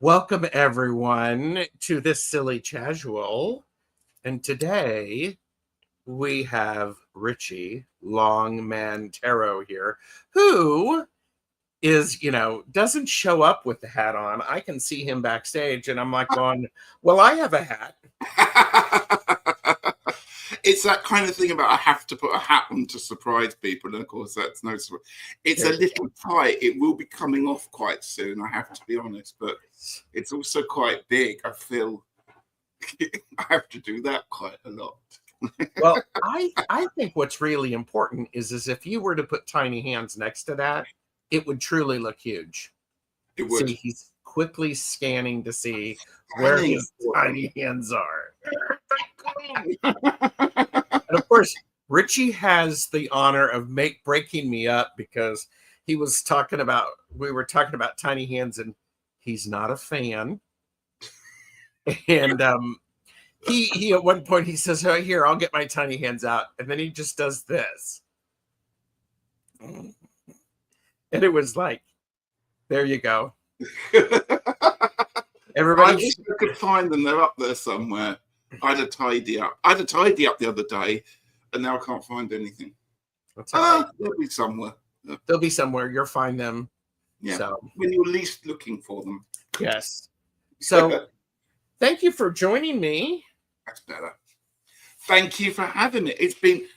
Welcome, everyone, to this silly casual. And today we have Richie Longman Tarot here, who is, doesn't show up with the hat on. I can see him backstage, and I'm like going, well, I have a hat. It's that kind of thing about I have to put a hat on to surprise people, and of course that's no surprise. It's a little tight. It will be coming off quite soon, I have to be honest, but it's also quite big. I feel I have to do that quite a lot. Well, I think what's really important is if you were to put tiny hands next to that, it would truly look huge. It would. See, he's quickly scanning to see where his tiny hands are. And of course, Richie has the honor of breaking me up because we were talking about tiny hands, and he's not a fan. And he at one point he says, "Oh, here, I'll get my tiny hands out," and then he just does this, and it was like, there you go. Everybody, I wish I could find them. They're up there somewhere. I had a tidy up the other day, and now I can't find anything. They'll be somewhere. They'll be somewhere. You'll find them. Yeah. So, when you're least looking for them. Yes. So, thank you for joining me. That's better. Thank you for having me. It's been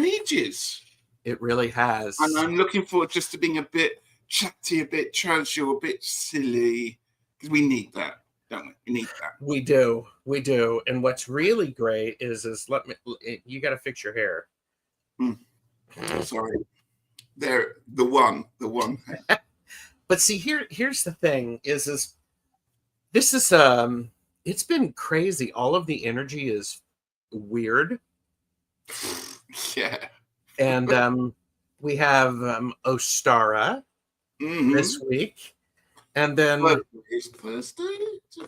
ages. It really has. And I'm looking forward just to being a bit chatty, a bit casual, a bit silly, because we need that, don't we? We need that. We do. And what's really great is you got to fix your hair. Sorry. There, the one. But see, here's the thing is this is it's been crazy. All of the energy is weird. Yeah. And we have Ostara this week. And then it's Thursday.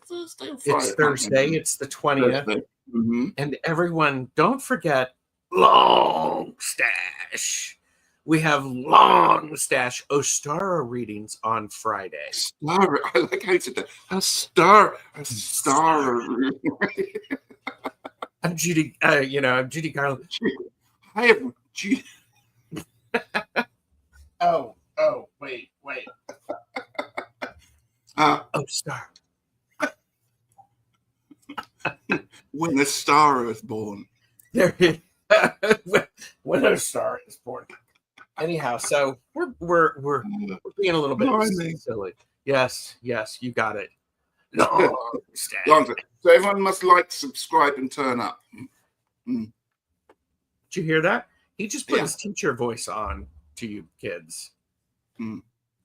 Thursday or Friday? It's Thursday. It's the 20th. And everyone, don't forget Long Stash. We have Long Stash Ostara readings on Friday. Star. I like how you said that. A star. I'm Judy. I'm Judy Garland. I am Judy. Oh, wait. Star. When a star is born. When a star is born. Anyhow, so we're being a little bit silly. Yes, you got it. Long Stash. So everyone must like, subscribe, and turn up. Did you hear that? He just put his teacher voice on to you kids.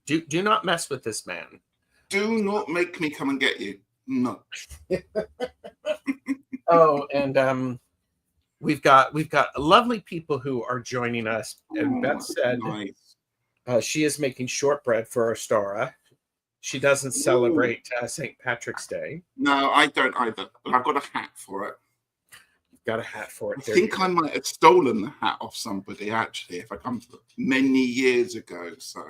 Do not mess with this man. Do not make me come and get you. No. Oh, and we've got lovely people who are joining us. And Beth said she is making shortbread for Ostara. She doesn't celebrate St. Patrick's Day. No, I don't either. But I've got a hat for it. You've got a hat for it. I think I might have stolen the hat off somebody, actually, if I come to many years ago. So,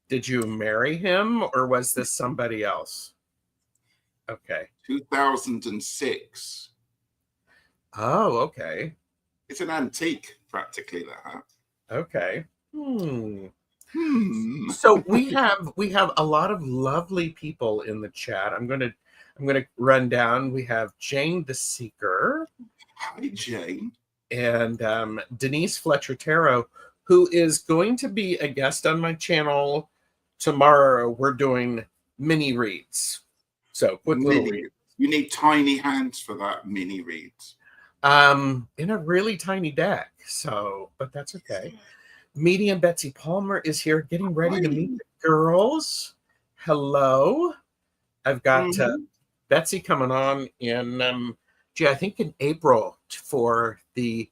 Did you marry him, or was this somebody else? Okay. 2006. Oh, okay. It's an antique, practically, that hat. Okay. So we have a lot of lovely people in the chat. I'm gonna run down. We have Jane the Seeker. Hi, Jane. And Denise Fletcher Tarot, who is going to be a guest on my channel tomorrow. We're doing mini reads. So quick little read. You need tiny hands for that mini reads. In a really tiny deck. So, but that's okay. Medium Betsy Palmer is here getting ready to meet the girls. Hello. I've got Betsy coming on in I think in April for the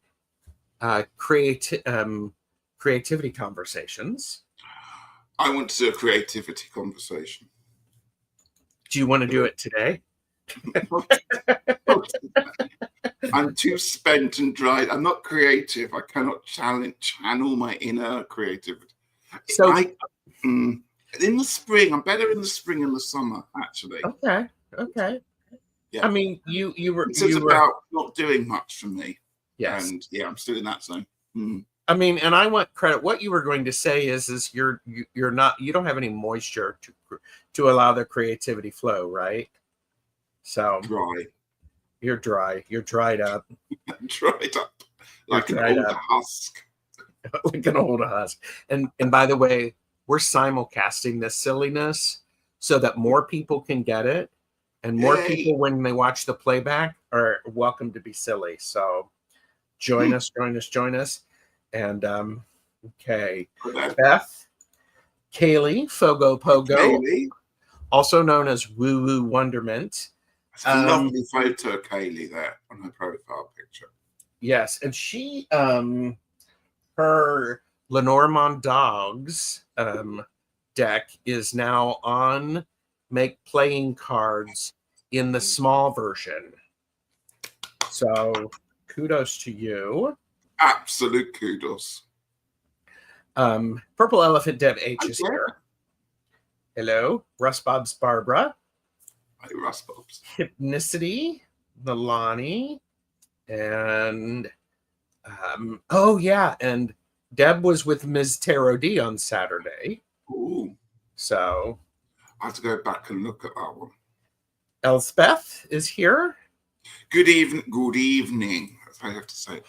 creativity conversations. I want to do a creativity conversation. Do you want to do it today? I'm too spent and dried. I'm not creative. I cannot channel my inner creativity. So In the spring, I'm better in the spring and the summer, actually. Okay. Yeah. I mean, you were So it's about not doing much for me. yes. And yeah, I'm still in that zone. I mean, and I want credit. What you were going to say is you don't have any moisture to allow the creativity flow, right? So Dry. you're dry. You're dried up. Dried up. Like an dried old up. husk. Like an old husk. And by the way, we're simulcasting this silliness so that more people can get it. And more people, when they watch the playback, are welcome to be silly. So join us. And okay. Beth, Kaylee, Fogo Pogo, Kaylee. Also known as Woo Woo Wonderment. It's a lovely photo of Kaylee there on her profile picture. Yes, and she her Lenormand Dogs deck is now on Make Playing Cards in the small version. So kudos to you. Absolute kudos. Purple Elephant Deb H is here. Hello, Russ Bob's Barbara. Hi, Russ Bob's. Hypnicity, Nalani, and oh yeah, and Deb was with Ms. Tarot D on Saturday. Ooh. So I have to go back and look at that one. Elspeth is here. Good evening. Good evening. That's how you have to say it.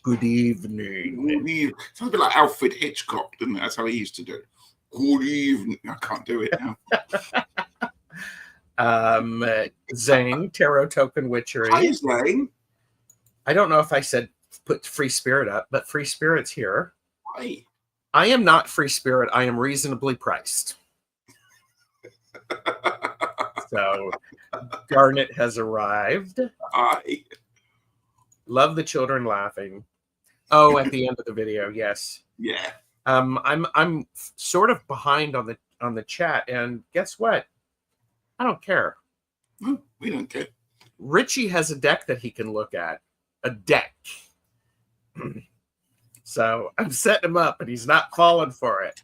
Good evening. Good evening. Sounds a bit like Alfred Hitchcock, doesn't it? That's how he used to do it. Good evening. I can't do it now. Zane, Tarot Token Witchery. Hi, Zane. I don't know if I said put Free Spirit up, but Free Spirit's here. Hi. I am not Free Spirit. I am reasonably priced. So Garnet has arrived. Hi. Love the children laughing. Oh, at the end of the video, yes. Yeah. I'm sort of behind on the chat, and guess what? I don't care. No, we don't care. Richie has a deck that he can look at. A deck. So I'm setting him up, and he's not falling for it.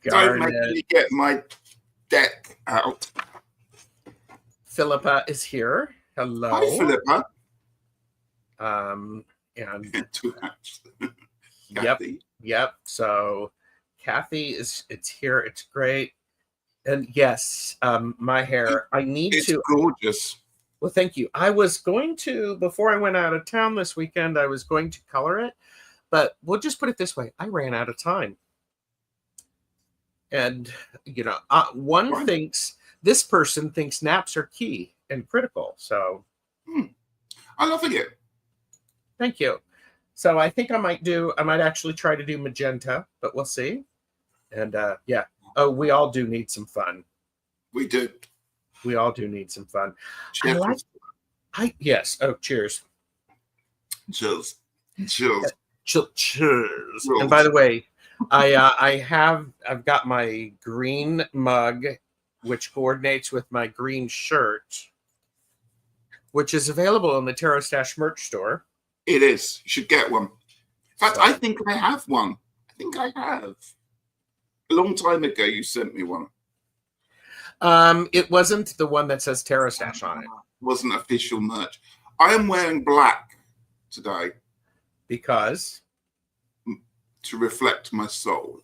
Don't make me get my deck out. Philippa is here. Hello. Hi, Philippa. And Two hats. Yep. So Kathy it's here. It's great. And yes, my hair. It's gorgeous. Well, thank you. I was going to, before I went out of town this weekend, I was going to color it, but we'll just put it this way. I ran out of time. And, this person thinks naps are key and critical. So I love it. Thank you. So I think I might actually try to do magenta, but we'll see. And yeah. Oh, we all do need some fun. We do. We all do need some fun. Cheers. Yes. Oh, cheers. Cheers. Cheers. And by the way, I've got my green mug, which coordinates with my green shirt, which is available in the Tarot Stash merch store. It is. You should get one. In fact, I think I have one. I think I have. A long time ago, you sent me one. It wasn't the one that says Tarot Stash on it. It wasn't official merch. I am wearing black today. Because? To reflect my soul.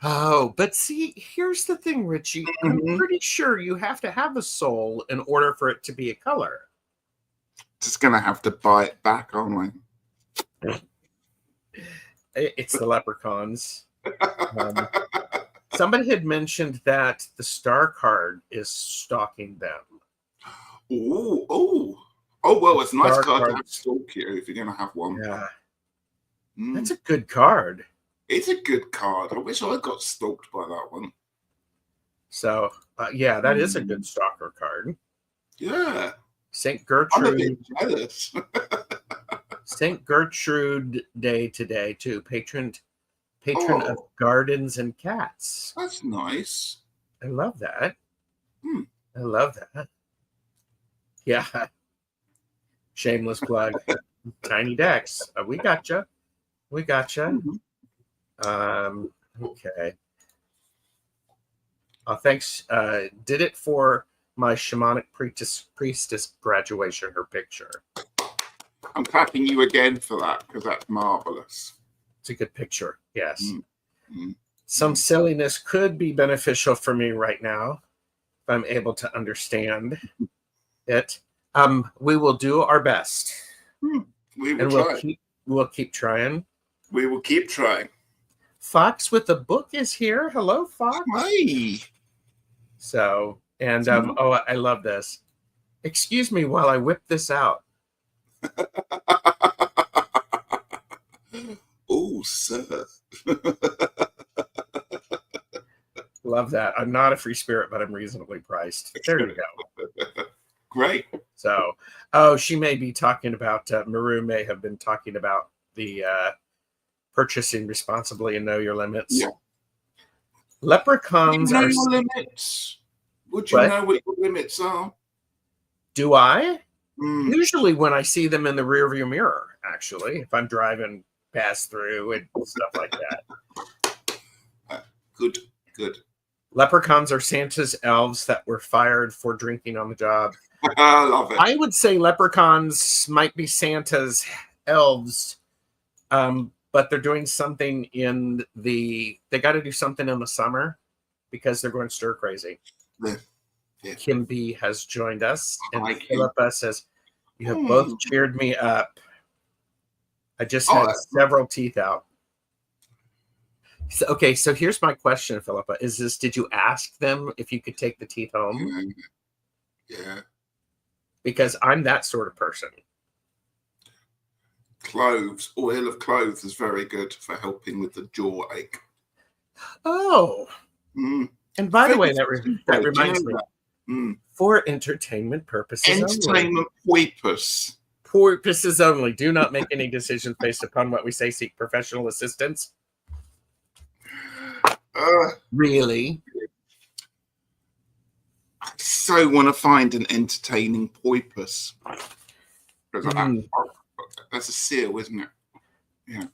Oh, but see, here's the thing, Richie. I'm pretty sure you have to have a soul in order for it to be a color. Just going to have to buy it back, aren't I? It's the leprechauns. Somebody had mentioned that the star card is stalking them. Oh, well, it's a nice card to have stalk you if you're going to have one. Yeah. That's a good card. It's a good card. I wish I got stalked by that one. So, yeah, that is a good stalker card. Yeah. St. Gertrude. I'm a bit jealous. St. Gertrude Day today, too. Patron of gardens and cats. That's nice. I love that. I love that. Yeah. Shameless plug. Tiny decks. We gotcha. We gotcha. Mhm. Okay. Thanks. Did it for my shamanic priestess graduation, her picture. I'm clapping you again for that because that's marvelous. It's a good picture. Yes. Mm. Some silliness could be beneficial for me right now if I'm able to understand it. We will do our best. We will And try. We'll keep trying. We will keep trying. Fox with the book is here. Hello, Fox. Hi. So, and oh, I love this. Excuse me while I whip this out. Oh, sir. Love that. I'm not a free spirit, but I'm reasonably priced. There you go. Great. So, oh, she may be talking about, Maru may have been talking about the purchasing responsibly and know your limits. Yeah. Leprechauns You know are. your limits. Would you What? know what your limits are? Do I? Mm. Usually when I see them in the rearview mirror, actually, if I'm driving past through and stuff like that. Good. Leprechauns are Santa's elves that were fired for drinking on the job. I love it. I would say leprechauns might be Santa's elves, but they're doing something they got to do something in the summer because they're going stir crazy. Yeah. Kim B has joined us, and Hi, Philippa says, "You have both cheered me up. I just had several teeth out." So, okay, so here's my question, Philippa. Did you ask them if you could take the teeth home? Yeah. Because I'm that sort of person. Cloves, oil of cloves is very good for helping with the jaw ache. Oh. And by the way, that reminds me, for entertainment purposes entertainment purposes only. Do not make any decisions based upon what we say. Seek professional assistance. Really? I so want to find an entertaining porpoise. That's a seal, isn't it? Yeah.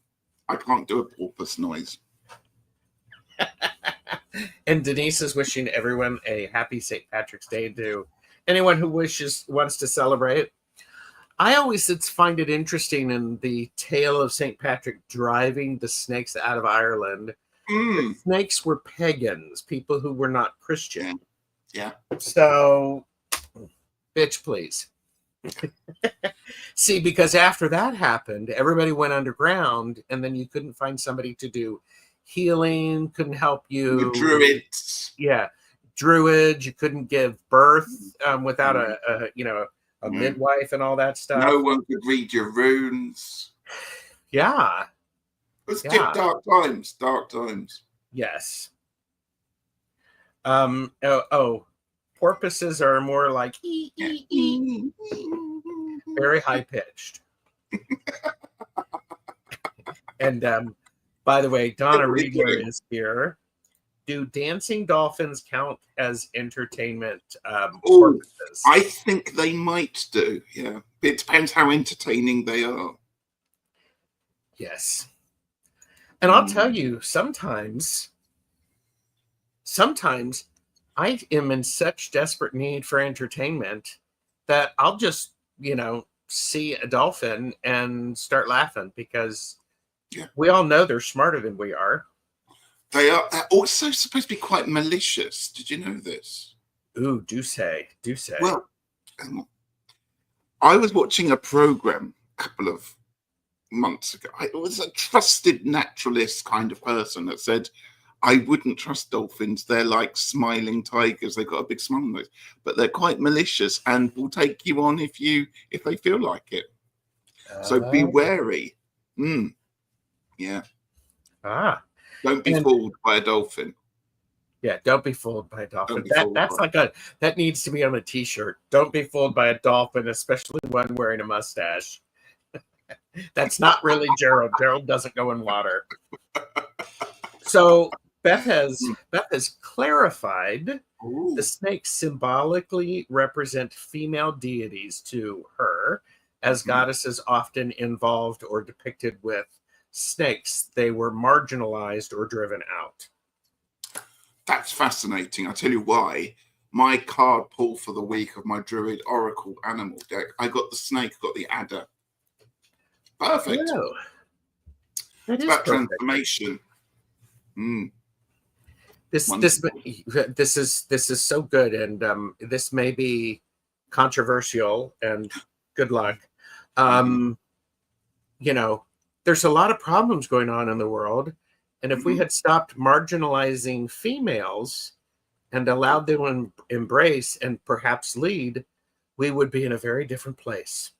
I can't do a porpoise noise. And Denise is wishing everyone a happy St. Patrick's Day to anyone who wants to celebrate. I always find it interesting in the tale of St. Patrick driving the snakes out of Ireland. The snakes were pagans, people who were not Christian. Yeah. So, bitch, please. See, because after that happened, everybody went underground, and then you couldn't find somebody to do healing, couldn't help you. The druids. Yeah. Druids, you couldn't give birth without a midwife and all that stuff. No one could read your runes. Yeah. It was dark times. Yes. Porpoises are more like very high pitched. And by the way, Donna Riegler is here. Do dancing dolphins count as entertainment porpoises? I think they might do. Yeah, it depends how entertaining they are. Yes. And I'll tell you, sometimes I am in such desperate need for entertainment that I'll just, see a dolphin and start laughing because we all know they're smarter than we are. They're also supposed to be quite malicious. Did you know this? Ooh, do say. Well, I was watching a program a couple of months ago. It was a trusted naturalist kind of person that said, I wouldn't trust dolphins. They're like smiling tigers. They've got a big smile on those, but they're quite malicious and will take you on if they feel like it. So be wary. Yeah. Don't be fooled by a dolphin. Yeah, don't be fooled by a dolphin. That needs to be on a t-shirt. Don't be fooled by a dolphin, especially one wearing a mustache. That's not really Gerald. Gerald doesn't go in water. So Beth has clarified the snakes symbolically represent female deities to her, as goddesses often involved or depicted with snakes, they were marginalized or driven out. That's fascinating. I'll tell you why. My card pull for the week of my Druid Oracle animal deck, I got the snake, got the adder. Perfect. Oh, that It's is about perfect. transformation. This is so good, and this may be controversial, and good luck. You know, there's a lot of problems going on in the world, and if we had stopped marginalizing females and allowed them to embrace and perhaps lead, we would be in a very different place.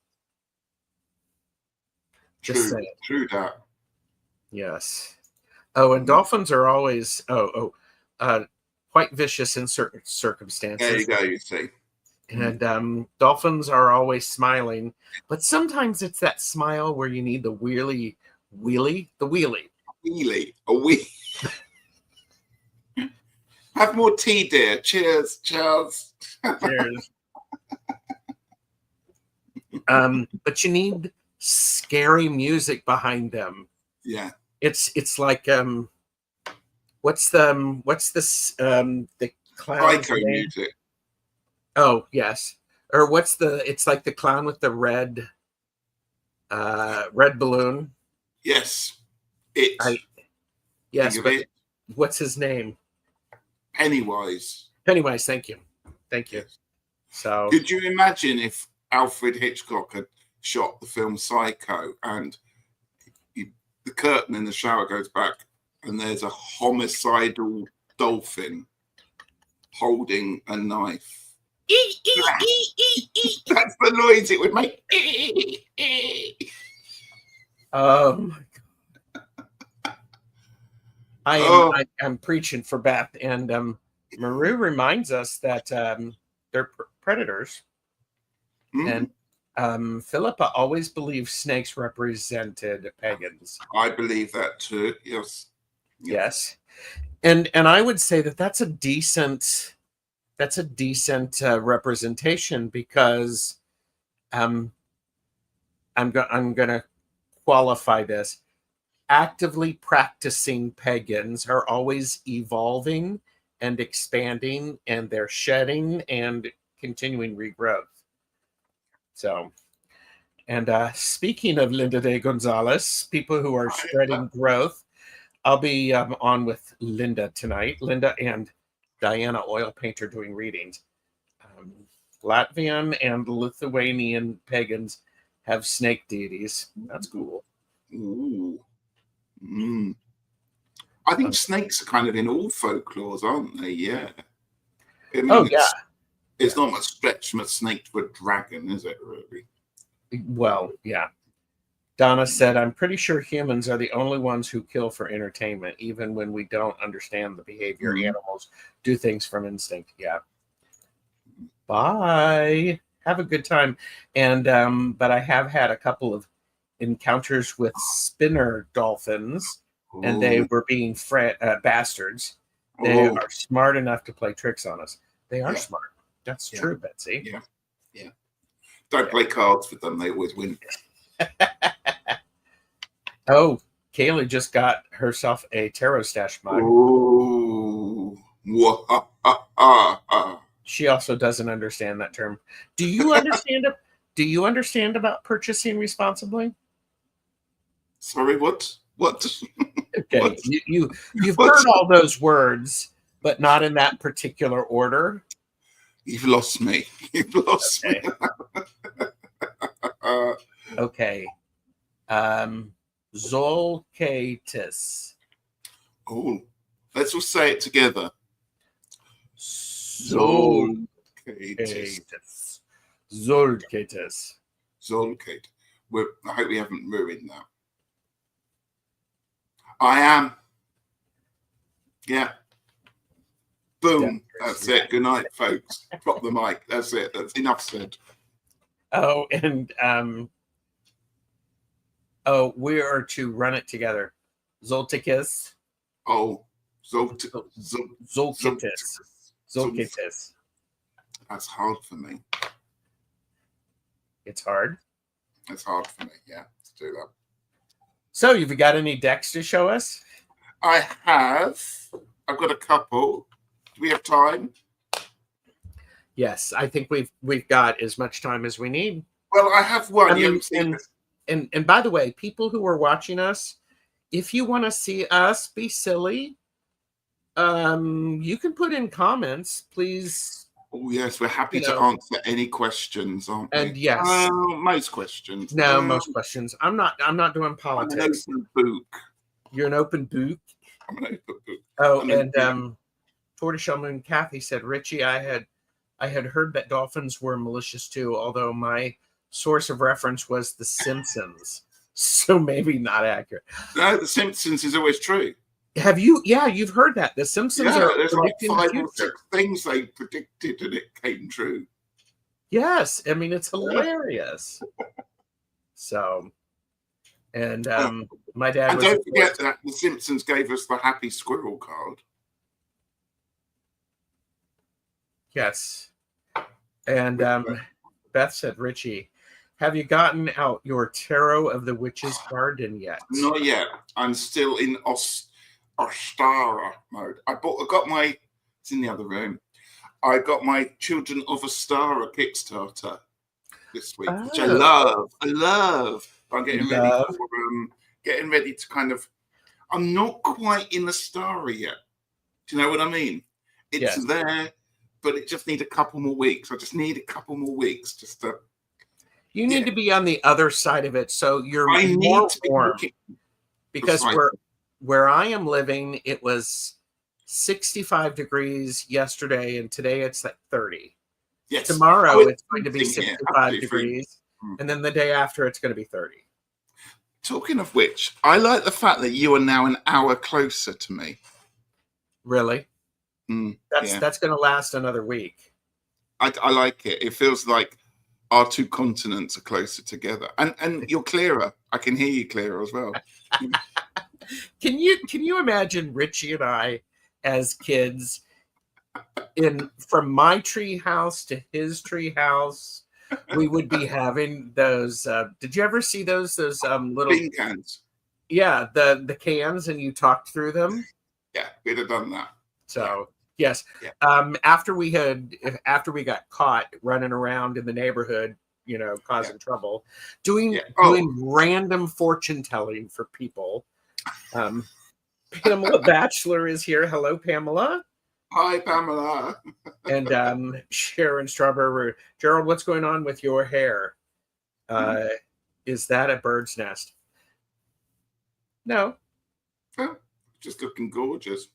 Just saying. True that. Yes. Oh, and dolphins are always quite vicious in certain circumstances. There you go, you see. And dolphins are always smiling, but sometimes it's that smile where you need the wheelie. A wheelie. Have more tea, dear. Cheers. Cheers. But you need scary music behind them. Yeah. It's like what's this the clown's Psycho name? music. Oh yes. Or it's like the clown with the red balloon. Yes. Yes, but what's his name? Pennywise. Thank you. Yes. So could you imagine if Alfred Hitchcock had shot the film Psycho and the curtain in the shower goes back and there's a homicidal dolphin holding a knife? That's the noise it would make. Oh my God. I'm preaching for Beth, and Maru reminds us that they're predators. And Philippa always believed snakes represented pagans. I believe that too. Yes. And I would say that that's a decent representation, because I'm going to qualify this. Actively practicing pagans are always evolving and expanding, and they're shedding and continuing regrowth. So, and speaking of Linda de Gonzalez, people who are spreading growth, I'll be on with Linda tonight. Linda and Diana Oil Painter doing readings. Latvian and Lithuanian pagans have snake deities. That's cool. Ooh. I think snakes are kind of in all folklores, aren't they? Yeah. I mean, it's not much stretch from a snake to a dragon, is it, really? Well, yeah. Donna said, I'm pretty sure humans are the only ones who kill for entertainment, even when we don't understand the behavior. Animals do things from instinct. Yeah. Bye. Have a good time. And but I have had a couple of encounters with spinner dolphins, and they were being bastards. They are smart enough to play tricks on us. They are smart. That's true, Betsy. Yeah. Don't play cards with them. They always win. Oh, Kaylee just got herself a tarot stash mug. Ooh. She also doesn't understand that term. Do you understand it? Do you understand about purchasing responsibly? Sorry, what? Okay, what? you've heard all those words, but not in that particular order. You've lost me. You've lost me. Okay. Zolcatus. Oh, let's all say it together. Zolcatus. Zolcatus. Zolcatus. I hope we haven't ruined that. I am. Yeah. Boom. That's it. Good night, folks. Drop the mic. That's it. That's enough said. Oh, and we are to run it together. Zolticus. Oh, Zolcatus. Zolcatus. That's hard for me. It's hard. It's hard for me, yeah, to do that. So, you've got any decks to show us? I have. I've got a couple. Do we have time? Yes, I think we've got as much time as we need. Well, I have one. I You mean, haven't seen this. and by the way, people who are watching us, if you want to see us be silly, you can put in comments, please. Oh yes, we're happy to answer any questions, aren't we? And yes, most questions. No, most questions. I'm not doing politics. I'm an open book. You're an open book. I'm an open book. Oh, and Tortoiseshell Moon Kathy said, Richie, I had heard that dolphins were malicious too, although my source of reference was The Simpsons, so maybe not accurate. No, The Simpsons is always true. Have you? Yeah, you've heard that. The Simpsons are there's like predicting 5 the or 6 things they predicted and it came true. Yes, I mean it's hilarious. So, and my dad. And don't forget that The Simpsons gave us the happy squirrel card. Yes, and Beth said, Richie, have you gotten out your Tarot of the Witch's Garden yet? Not yet. I'm still in Ostara mode. It's in the other room. I got my Children of Ostara Kickstarter this week, which I love. I'm getting ready to kind of. I'm not quite in the Ostara yet. Do you know what I mean? It's there, but it just needs a couple more weeks. I just need a couple more weeks just to. You need to be on the other side of it, so you're more warm. Because where I am living, it was 65 degrees yesterday, and today it's like 30. Yes. Tomorrow it's going to be 65 degrees, and then the day after it's going to be 30. Talking of which, I like the fact that you are now an hour closer to me. Really? That's going to last another week. I like it. It feels like our 2 continents are closer together, and you're clearer. I can hear you clearer as well. Can you imagine Richie and I as kids from my tree house to his tree house? We would be having those. Did you ever see those little bean cans? Yeah, the cans, and you talked through them. Yeah, we'd have done that. So yes, after we got caught running around in the neighborhood, causing trouble, doing random fortune telling for people. Pamela Batchelor is here. Hello, Pamela. Hi, Pamela. And Sharon Strawberry. Gerald, what's going on with your hair? Is that a bird's nest? No. Oh, just looking gorgeous.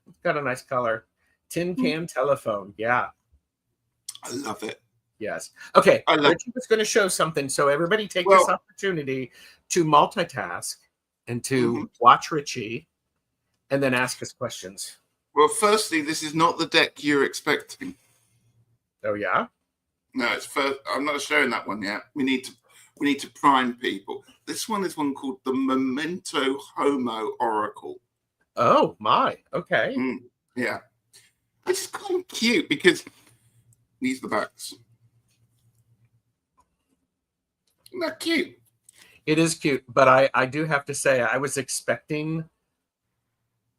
It's got a nice color. Tin can telephone. Yeah. I love it. Yes. Okay. Richie was going to show something. So everybody take this opportunity to multitask and to watch Richie and then ask us questions. Well, firstly, this is not the deck you're expecting. Oh, yeah? No, it's first. I'm not showing that one yet. We need to prime people. This one is one called the Memento Homo Oracle. Oh, my. Okay. Yeah. It's kind of cute because these are the backs. Isn't that cute? It is cute, but I do have to say I was expecting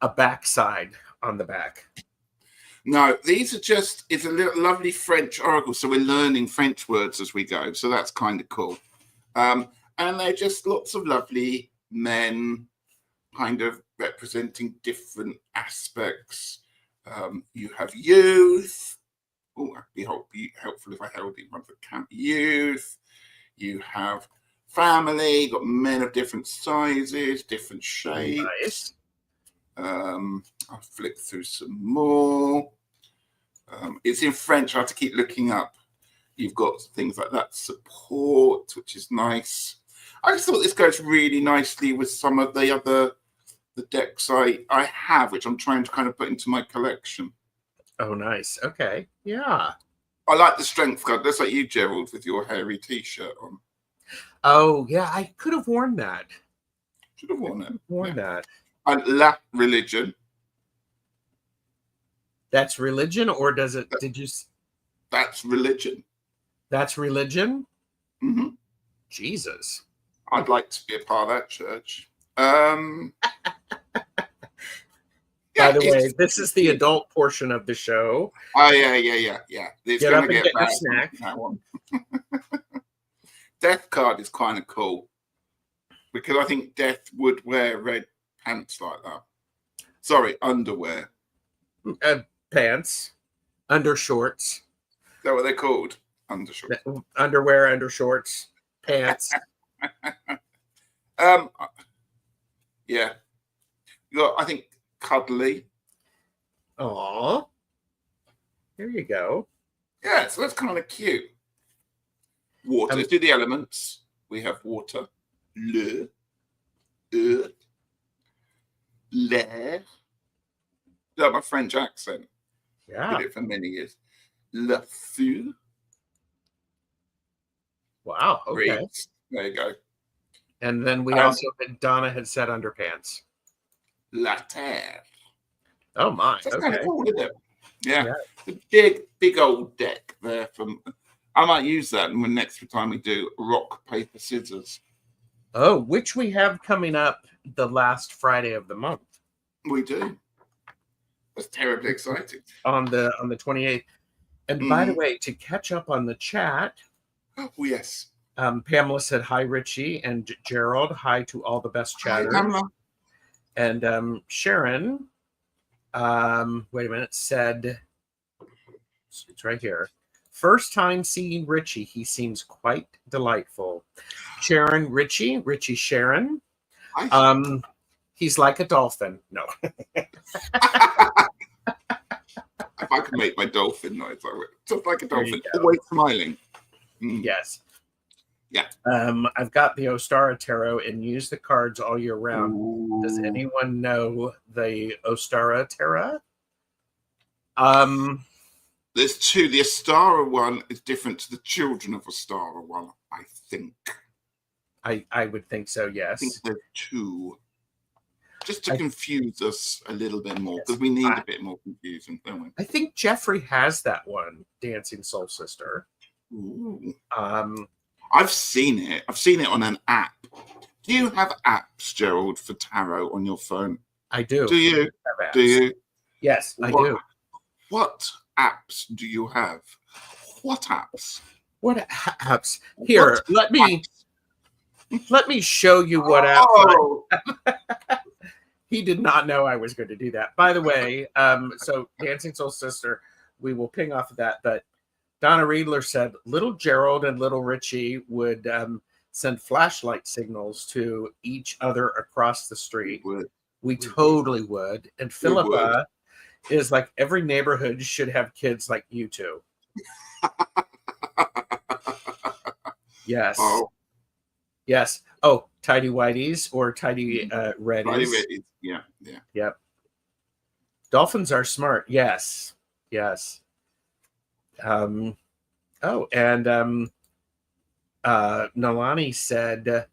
a backside on the back. No, these are it's a little lovely French oracle, so we're learning French words as we go, so that's kind of cool. And they're just lots of lovely men kind of representing different aspects. You have youth. Oh, that'd be helpful if I held it one for camp. Youth. You have family, got men of different sizes, different shapes. Nice. I'll flick through some more. It's in French. I have to keep looking up. You've got things like that support, which is nice. I just thought this goes really nicely with some of the decks I have, which I'm trying to kind of put into my collection. Oh, nice. Okay. Yeah. I like the strength card. That's like you, Gerald, with your hairy T-shirt on. Oh, yeah. I could have worn that. Should have worn it. That. And La Religion. That's religion, or does it? That's religion. That's religion. Mm-hmm. Jesus. I'd like to be a part of that church. By the way, this is the adult portion of the show. Oh, yeah. It's Get going up to and get get your bad snack. from that one. Death card is kind of cool because I think Death would wear red pants like that. Sorry, underwear. Pants, undershorts. Is that what they're called? Undershorts. Underwear, undershorts, pants. Yeah. You got, I think, cuddly. Aw. There you go. Yeah, so that's kind of cute. Water. Let's do the elements. We have water. Le. Earth. L'air. That's my French accent. Yeah. Did it for many years. Le feu. Wow. Okay. Breeze. There you go. And then we also, Donna had said underpants. La terre. Oh my. That's okay. kind of cool, isn't it? Yeah. The big old deck there from. I might use that when next time we do rock, paper, scissors. Oh, which we have coming up the last Friday of the month. We do. That's terribly exciting. On the 28th. And by the way, to catch up on the chat. Oh, yes. Pamela said hi, Richie, and Gerald, hi to all the best chatters. Hi, and Sharon, wait a minute, said, it's right here. First time seeing Richie, he seems quite delightful. Sharon, Richie, Sharon. He's like a dolphin. No. If I can make my dolphin noise, I would. Just like a dolphin, always smiling. Yes. Yeah. I've got the Ostara Tarot and use the cards all year round. Ooh. Does anyone know the Ostara Tarot? There's two. The Ostara one is different to the Children of Ostara one, I think. I would think so, yes. I think there's two. Just to confuse us a little bit more, because we need a bit more confusion, don't we? I think Jeffrey has that one, Dancing Soul Sister. Ooh. I've seen it. I've seen it on an app. Do you have apps, Gerald, for tarot on your phone? I do. Do you? Do you? Yes, I do. What apps do you have? What apps? What apps? Here, let me show you what apps. Oh. He did not know I was going to do that. By the way, so Dancing Soul Sister, we will ping off of that, but Donna Riedler said little Gerald and little Richie would send flashlight signals to each other across the street. We totally would. And Philippa is like, every neighborhood should have kids like you two. Yes. Oh. Yes. Oh, tidy whiteys or tidy reddies. Tidy reddies. Yeah. Yep. Dolphins are smart. Yes. And Nalani said,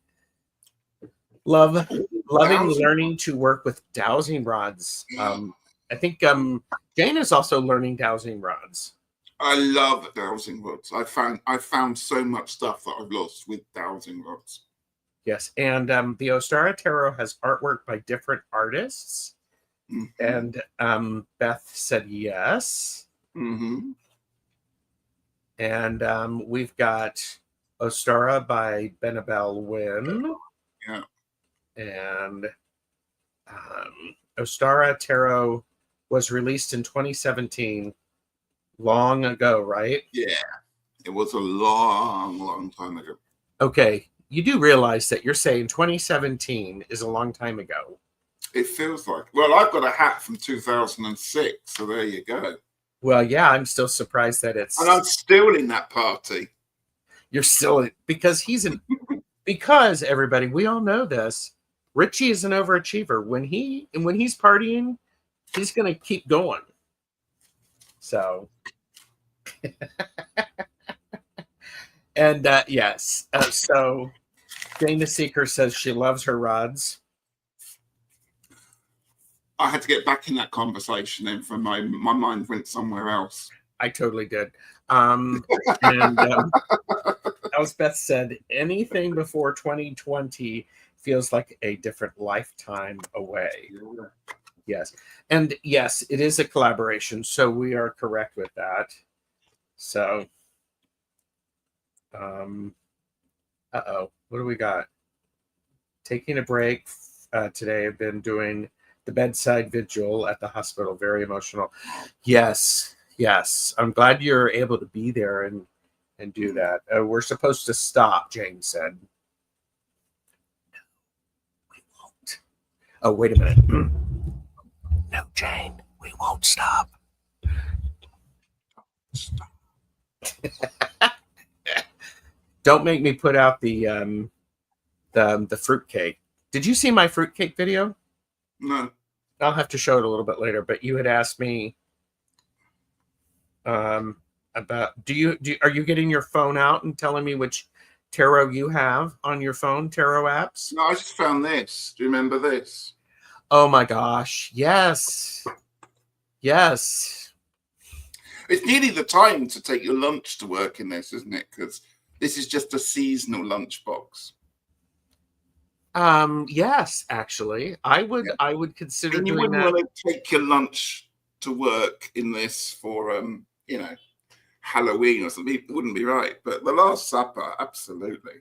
loving learning to work with dowsing rods. I think Jane is also learning dowsing rods. I love dowsing rods. I found so much stuff that I've lost with dowsing rods. Yes, and the Ostara Tarot has artwork by different artists. And Beth said yes. And we've got Ostara by Benabel Wynn. Yeah. And Ostara Tarot was released in 2017, long ago, right? Yeah. It was a long time ago. Okay. You do realize that you're saying 2017 is a long time ago. It feels like. Well, I've got a hat from 2006, so there you go. Well, yeah, I'm still surprised that it's... And I'm still in that party. You're still in... Because he's an... Because, everybody, we all know this. Richie is an overachiever. When he's partying, he's going to keep going. So... And yes, so Dana Seeker says she loves her rods. I had to get back in that conversation then, for my mind went somewhere else. I totally did. Elspeth said, anything before 2020 feels like a different lifetime away. Yes. And yes, it is a collaboration. So we are correct with that. So, uh-oh, what do we got? Taking a break today. I've been doing the bedside vigil at the hospital. Very emotional. Yes. I'm glad you're able to be there and do that. We're supposed to stop, Jane said. We won't. Oh, wait a minute. No, Jane, we won't stop. Don't make me put out the fruitcake. Did you see my fruitcake video? No. I'll have to show it a little bit later. But you had asked me about are you getting your phone out and telling me which tarot you have on your phone, tarot apps? No, I just found this. Do you remember this? Oh my gosh. Yes. It's nearly the time to take your lunch to work in this, isn't it? Because this is just a seasonal lunchbox. Yes, actually. I would consider and you doing wouldn't that. want to take your lunch to work in this for Halloween or something. It wouldn't be right. But the Last Supper, absolutely.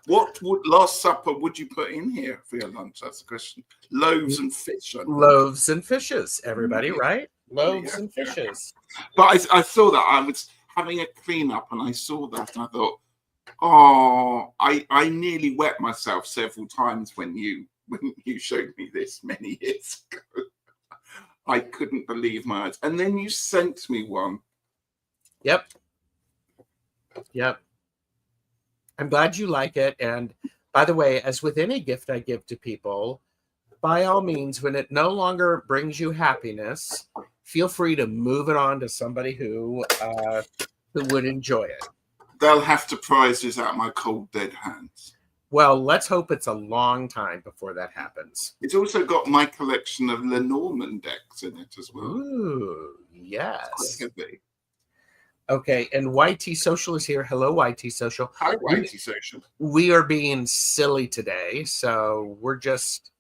What Last Supper would you put in here for your lunch? That's the question. Loaves and fish. Loaves and fishes, everybody, right? Loaves and fishes. But I saw that. I was having a clean up and I saw that and I thought, oh, I nearly wet myself several times when you showed me this many years ago. I couldn't believe my eyes. And then you sent me one. Yep. I'm glad you like it. And by the way, as with any gift I give to people, by all means, when it no longer brings you happiness, feel free to move it on to somebody who would enjoy it. They'll have to prize this out of my cold, dead hands. Well, let's hope it's a long time before that happens. It's also got my collection of Lenormand decks in it as well. Ooh, yes. Heavy. Okay, and YT Social is here. Hello, YT Social. Hi, YT Social. We are being silly today, so we're just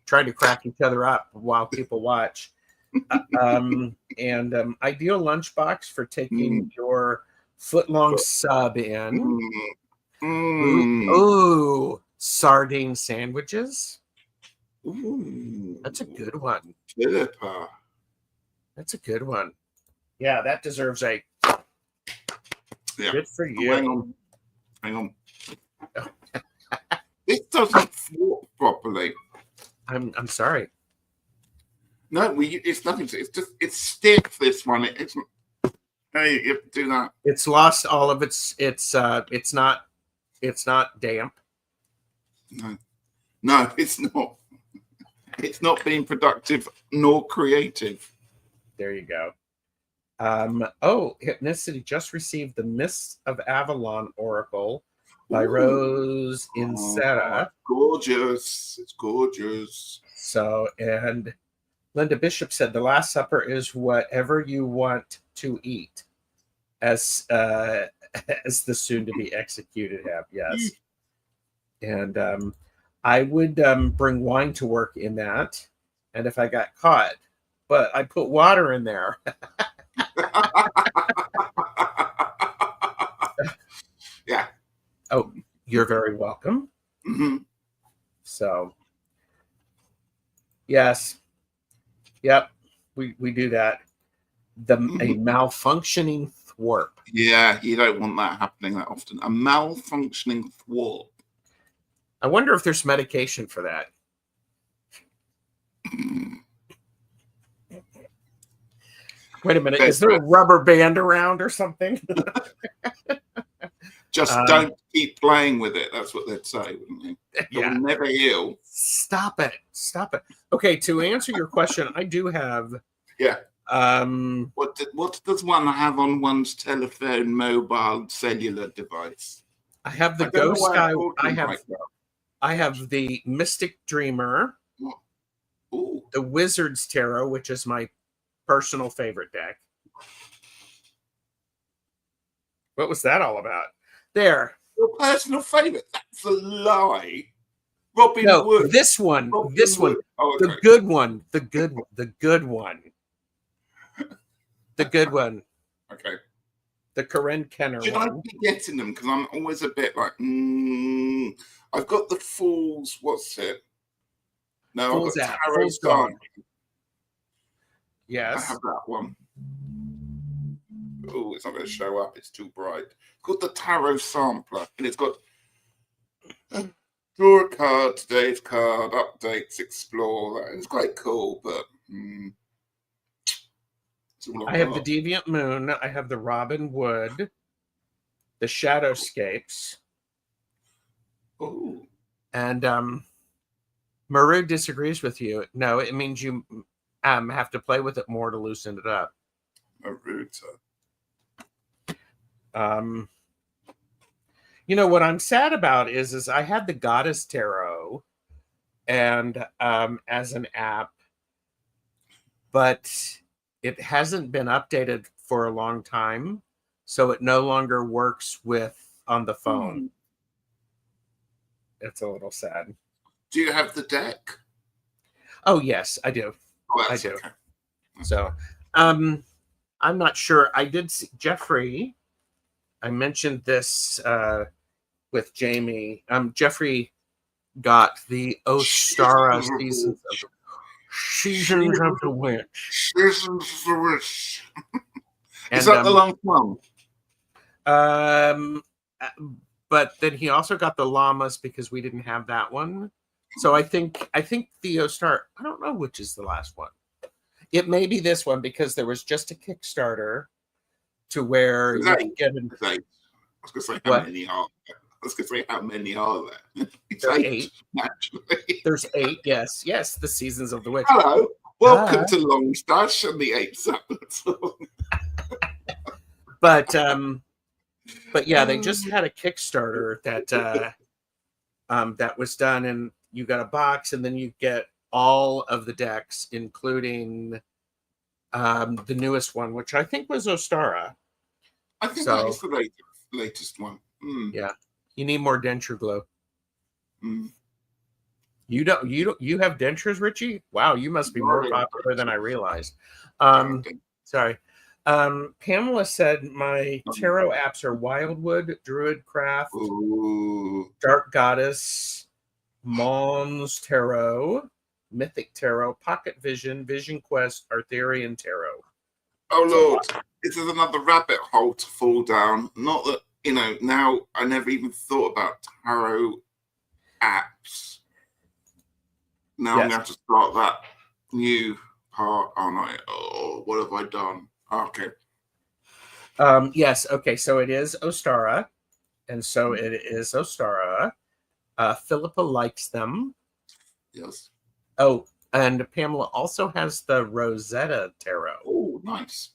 trying to crack each other up while people watch. Ideal lunchbox for taking your foot-long sub in. Ooh, sardine sandwiches. Ooh, that's a good one. Philippa. That's a good one. Yeah, that deserves a good for you. Hang on. This doesn't thwart properly. I'm sorry. No, it's nothing. It's stiff. This one. It's. Hey, you have to do that. It's lost all of its. It's not damp. No, it's not. It's not being productive nor creative. There you go. Hypnicity just received the Mists of Avalon Oracle by Rose Incera. Gorgeous. It's gorgeous. So, and Linda Bishop said the Last Supper is whatever you want to eat, as the soon to be executed have. Yes. And I would bring wine to work in that, and if I got caught, but I put water in there. Yeah. Oh, you're very welcome. Mm-hmm. So, yes. Yep. We do that. A malfunctioning thwarp. Yeah, you don't want that happening that often. A malfunctioning thwarp. I wonder if there's medication for that. Wait a minute. Is there a rubber band around or something? Just don't keep playing with it. That's what they'd say, wouldn't they? Yeah. It'll never heal. Stop it. Okay, to answer your question, I do have. Yeah. What does one have on one's telephone, mobile, cellular device? I have the Ghost Guy. I have the Mystic Dreamer. Ooh. The Wizard's Tarot, which is my personal favorite deck. What was that all about? There. Your personal favourite? That's a lie. Robin No, Wood. this one. Robin This one. Wood. Oh, The okay. good one. The good one. The good one. The good one. Okay. The Karen Kenner Should I one. be getting them? Because I'm always a bit like, I've got the Fool's, what's it? No, Fool's I've got app. Tarot Fool's dog. Sampler. I Yes. have that one. Oh, it's not going to show up. It's too bright. It's got the Tarot Sampler. And it's got draw a card, today's card, updates, explore. It's quite cool, but it's all I have the Deviant Moon. I have the Robin Wood. The Shadowscapes. Oh. And Maru disagrees with you. No, it means you have to play with it more to loosen it up. Maruta. You know what I'm sad about is I had the Goddess Tarot and as an app, but it hasn't been updated for a long time, so it no longer works with on the phone. It's a little sad. Do you have the deck? Oh yes, I do. Oh, I do. Okay. So I'm not sure. I did see Jeffrey. I mentioned this with Jamie. Jeffrey got the Ostara Seasons of the Witch. Seasons of the Witch. And, Is that the last one? But then he also got the llamas because we didn't have that one. So I think the Ostara, I don't know which is the last one. It may be this one because there was just a Kickstarter to where you can get in. I was going to say how many are there? I was going to say how many are there? There are 8. Naturally. There's 8. Yes. The Seasons of the Witch. Hello, welcome to Long Stash and the 8 Sabbaths. But yeah, they just had a Kickstarter that that was done, and you got a box, and then you get all of the decks, including the newest one, which I think was Ostara. I think that is the latest one. Yeah, you need more denture glue. You have dentures, Richie? Wow, you must be more popular than I realized. Sorry. Pamela said my tarot apps are Wildwood, Druidcraft, Dark Goddess, Mons Tarot, Mythic Tarot, Pocket Vision, Vision Quest, Arthurian Tarot. Oh Lord, this is another rabbit hole to fall down. Not that, now I never even thought about tarot apps. Now I'm going to have to start that new part, aren't I? Oh, what have I done? Okay. Yes. Okay. So it is Ostara, and so it is Ostara. Philippa likes them. Yes. Oh, and Pamela also has the Rosetta Tarot. Oh, nice.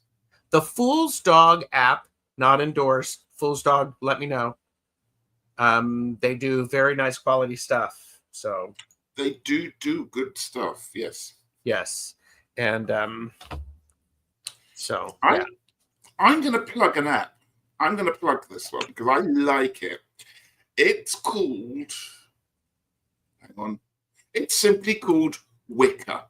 The Fool's Dog app, not endorsed. Fool's Dog, let me know. They do very nice quality stuff. So they do good stuff. Yes. Yes, and so I'm going to plug an app. I'm going to plug this one because I like it. It's called. Hang on. It's simply called Wicca.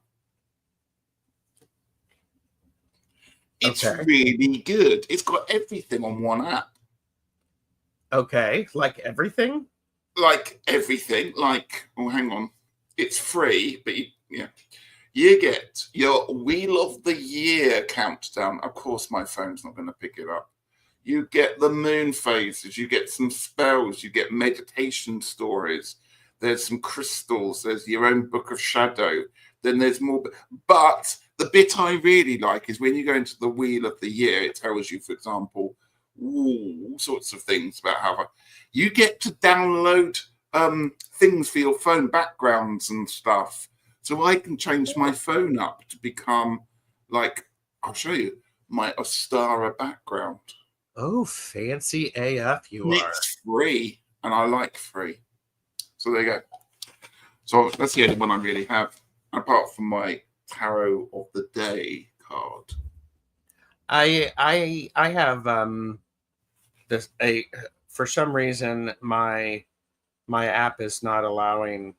It's really good. It's got everything on one app. Okay, like everything? Like everything. Oh, hang on. It's free, but you get your Wheel of the Year countdown. Of course, my phone's not going to pick it up. You get the moon phases. You get some spells. You get meditation stories. There's some crystals. There's your own book of shadow. Then there's more. But the bit I really like is when you go into the Wheel of the Year, it tells you, for example, all sorts of things about how you get to download things for your phone, backgrounds and stuff. So I can change my phone up to become I'll show you my Ostara background. Oh, fancy AF you are. It's free, and I like free. So there you go. So that's the only one I really have, apart from my Tarot of the Day card. I have this for some reason my app is not allowing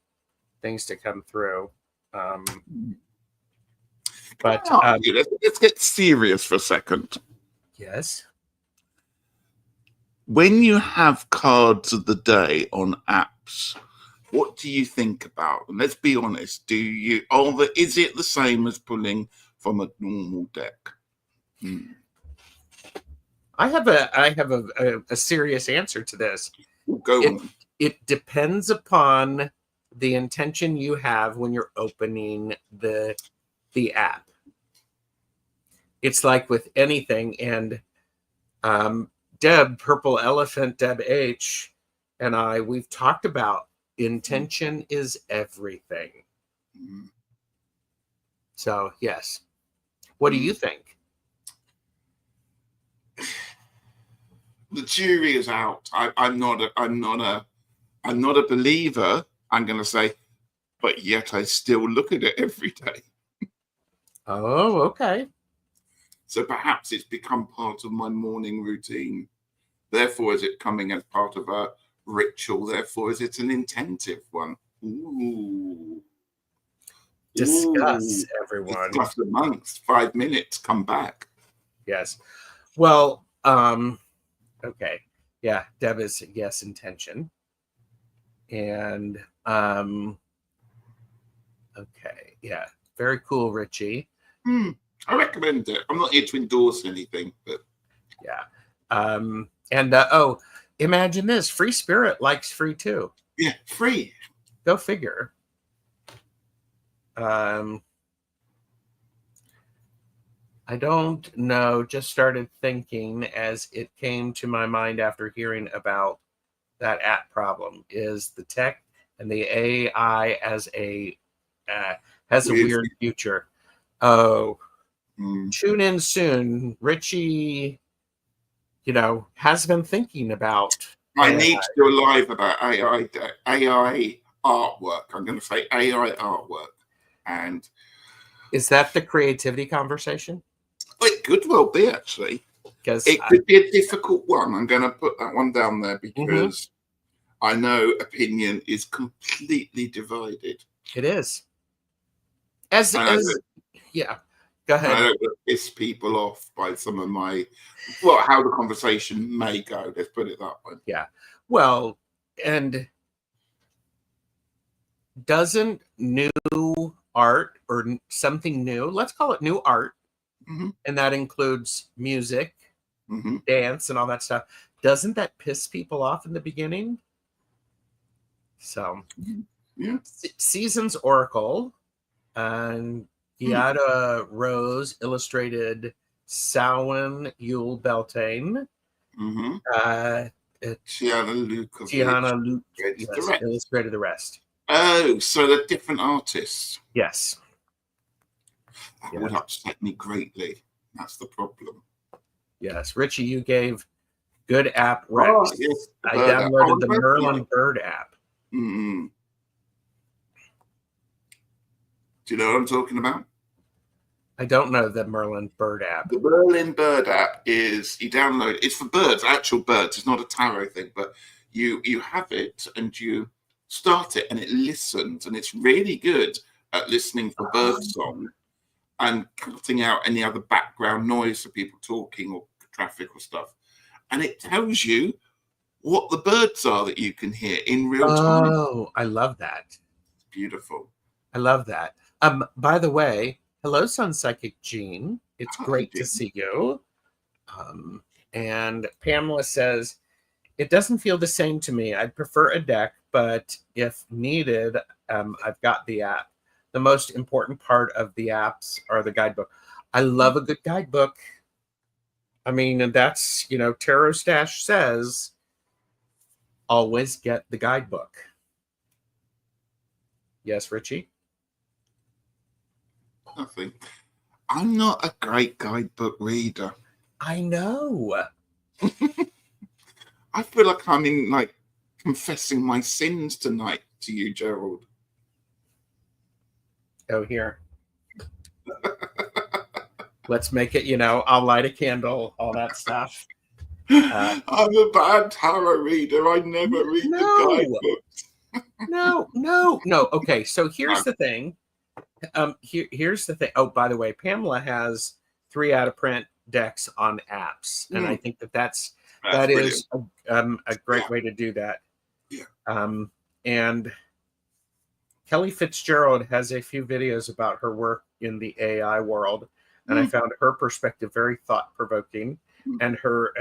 things to come through. But let's get serious for a second. yes. When you have cards of the day on apps, what do you think about? And let's be honest. Is it the same as pulling from a normal deck? I have a serious answer to this. Go on. It depends upon the intention you have when you're opening the app. It's like with anything, and Deb, Purple Elephant, Deb H, and we've talked about intention is everything. So yes. What do you think? The jury is out. I'm not a believer, I'm going to say, but yet I still look at it every day. Oh, okay. So perhaps it's become part of my morning routine. Therefore, is it coming as part of a ritual? Therefore, is it an intentive one? Ooh. Discuss, everyone. Discuss amongst 5 minutes. Come back. Yes. Well, okay. Yeah, Deb is yes, intention. And okay, yeah. Very cool, Richie. I recommend it. I'm not here to endorse anything, but yeah. Imagine this. Free Spirit likes free too. Yeah, free. Go figure. I don't know. Just started thinking as it came to my mind after hearing about that app problem. Is the tech and the AI has a weird future. Oh, tune in soon. Richie, has been thinking about. I need to do a live about AI artwork. I'm going to say AI artwork. And is that the creativity conversation? It could well be, actually. Because it could be a difficult one. I'm going to put that one down there because I know opinion is completely divided. It is. Yeah. Go ahead. I don't want to piss people off by some of how the conversation may go. Let's put it that way. Yeah. Well, and doesn't new art or something new, let's call it new art, and that includes music, dance, and all that stuff. Doesn't that piss people off in the beginning? So, yeah. Seasons Oracle and Giada Rose illustrated Samhain Yule Beltane. Tiana Luke illustrated the rest. Oh, so they're different artists. Yes. That would upset me greatly. That's the problem. Yes. Richie, you gave good app Rex. Oh, yes, I downloaded the Merlin Bird app. Do you know what I'm talking about? I don't know the Merlin Bird app. The Merlin Bird app is, you download, it's for birds, actual birds. It's not a tarot thing, but you have it and you start it and it listens, and it's really good at listening for bird song and cutting out any other background noise of people talking or traffic or stuff. And it tells you what the birds are that you can hear in real time. Oh, I love that. It's beautiful. I love that. By the way, hello, Sun Psychic Jean. It's great to see you. And Pamela says, it doesn't feel the same to me. I'd prefer a deck, but if needed, I've got the app. The most important part of the apps are the guidebook. I love a good guidebook. I mean, and that's, Tarot Stash says, always get the guidebook. Yes, Richie? Nothing. I'm not a great guidebook reader. I know. I feel like I'm confessing my sins tonight to you, Gerald. Oh, here. Let's make it, I'll light a candle, all that stuff. I'm a bad tarot reader. I never read the No, guidebook. no. Okay, so here's No. the thing. Here's the thing. Oh, by the way, Pamela has 3 out of print decks on apps, and I think That's that brilliant. is a great Yeah. way to do that. Yeah. And Kelly Fitzgerald has a few videos about her work in the AI world, and I found her perspective very thought-provoking, and her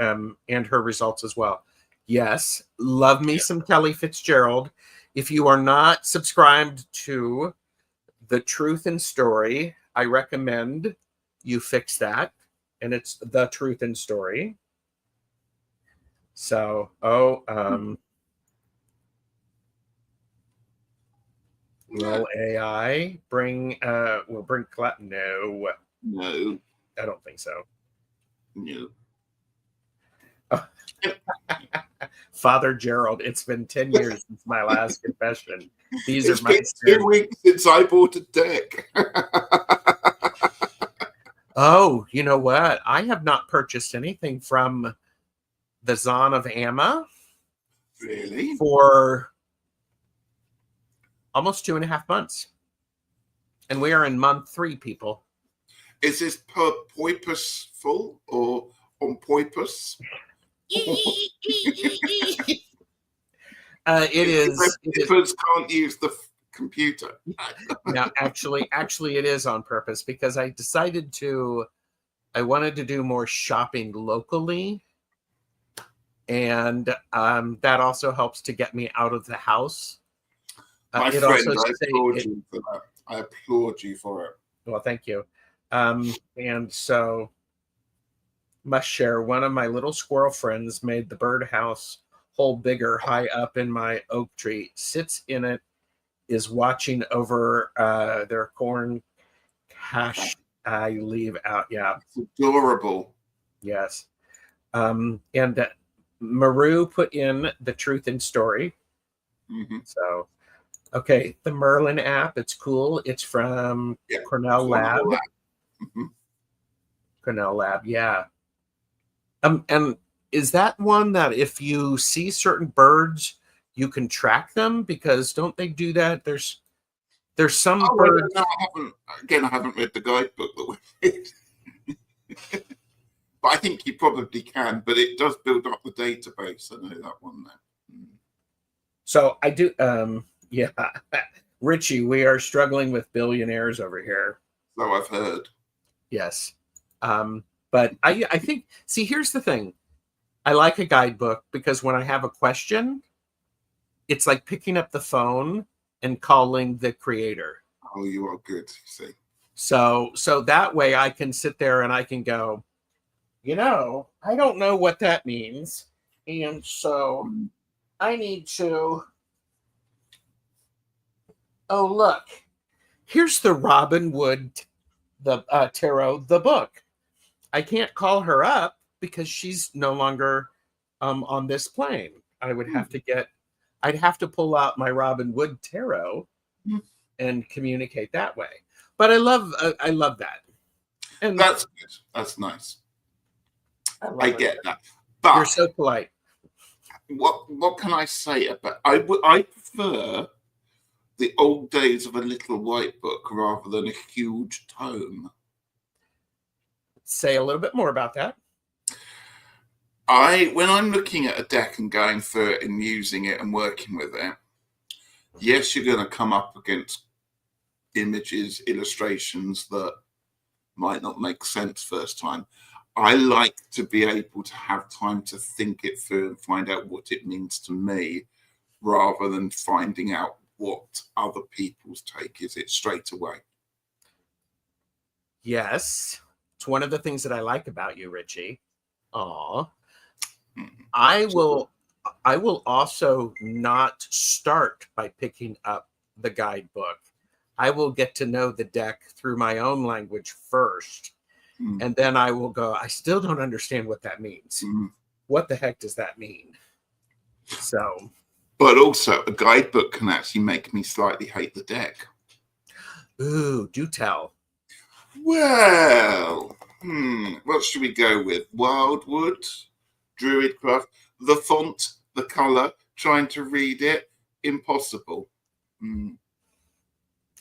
results as well. Yes, love me some Kelly Fitzgerald. If you are not subscribed to The Truth and Story, I recommend you fix that, and it's The Truth and Story. So, will AI bring will bring no, No. I don't think so. No. Father Gerald, it's been 10 years since my last confession. These It's are my been 2 weeks since I bought a deck. Oh, you know what? I have not purchased anything from the Zon of Amma Really? for almost 2.5 months. And we are in month 3, people. Is this per purposeful or on purpose? It is. Pippers can't use the computer. Now, actually, it is on purpose because I wanted to do more shopping locally, and that also helps to get me out of the house. My friend, I applaud you for that. I applaud you for it. Well, thank you. And so, must share, one of my little squirrel friends made the birdhouse hole bigger high up in my oak tree, sits in it, is watching over their corn hash I leave out. Yeah. It's adorable. Yes. And Maru put in The Truth and Story. So, okay, the Merlin app, it's cool. It's from Cornell Lab. Cornell Lab, yeah. And is that one that if you see certain birds, you can track them? Because don't they do that? There's some birds. I haven't read the guidebook that we but I think you probably can. But it does build up the database. I know that one there. So I do. Yeah, Richie, we are struggling with billionaires over here. So I've heard. Yes. But I think, see, here's the thing. I like a guidebook because when I have a question, it's like picking up the phone and calling the creator. Oh, you are good, you see. So that way I can sit there and I can go, I don't know what that means. And so I need to, oh, look, here's the Robin Wood, the tarot, the book. I can't call her up because she's no longer on this plane. I would have to I'd have to pull out my Robin Wood tarot and communicate that way. But I love that. And that's good. That's nice. I get that. But you're so polite. What can I say about? I prefer the old days of a little white book rather than a huge tome. Say a little bit more about that. When I'm looking at a deck and going through it and using it and working with it, yes, you're going to come up against images, illustrations that might not make sense first time. I like to be able to have time to think it through and find out what it means to me rather than finding out what other people's take is it straight away. Yes. It's one of the things that I like about you, Richie. Aw. I will also not start by picking up the guidebook. I will get to know the deck through my own language first. And then I will go, I still don't understand what that means. What the heck does that mean? So. But also, a guidebook can actually make me slightly hate the deck. Ooh, do tell. Well, what should we go with? Wildwood, Druidcraft. The font, the color, trying to read it, impossible.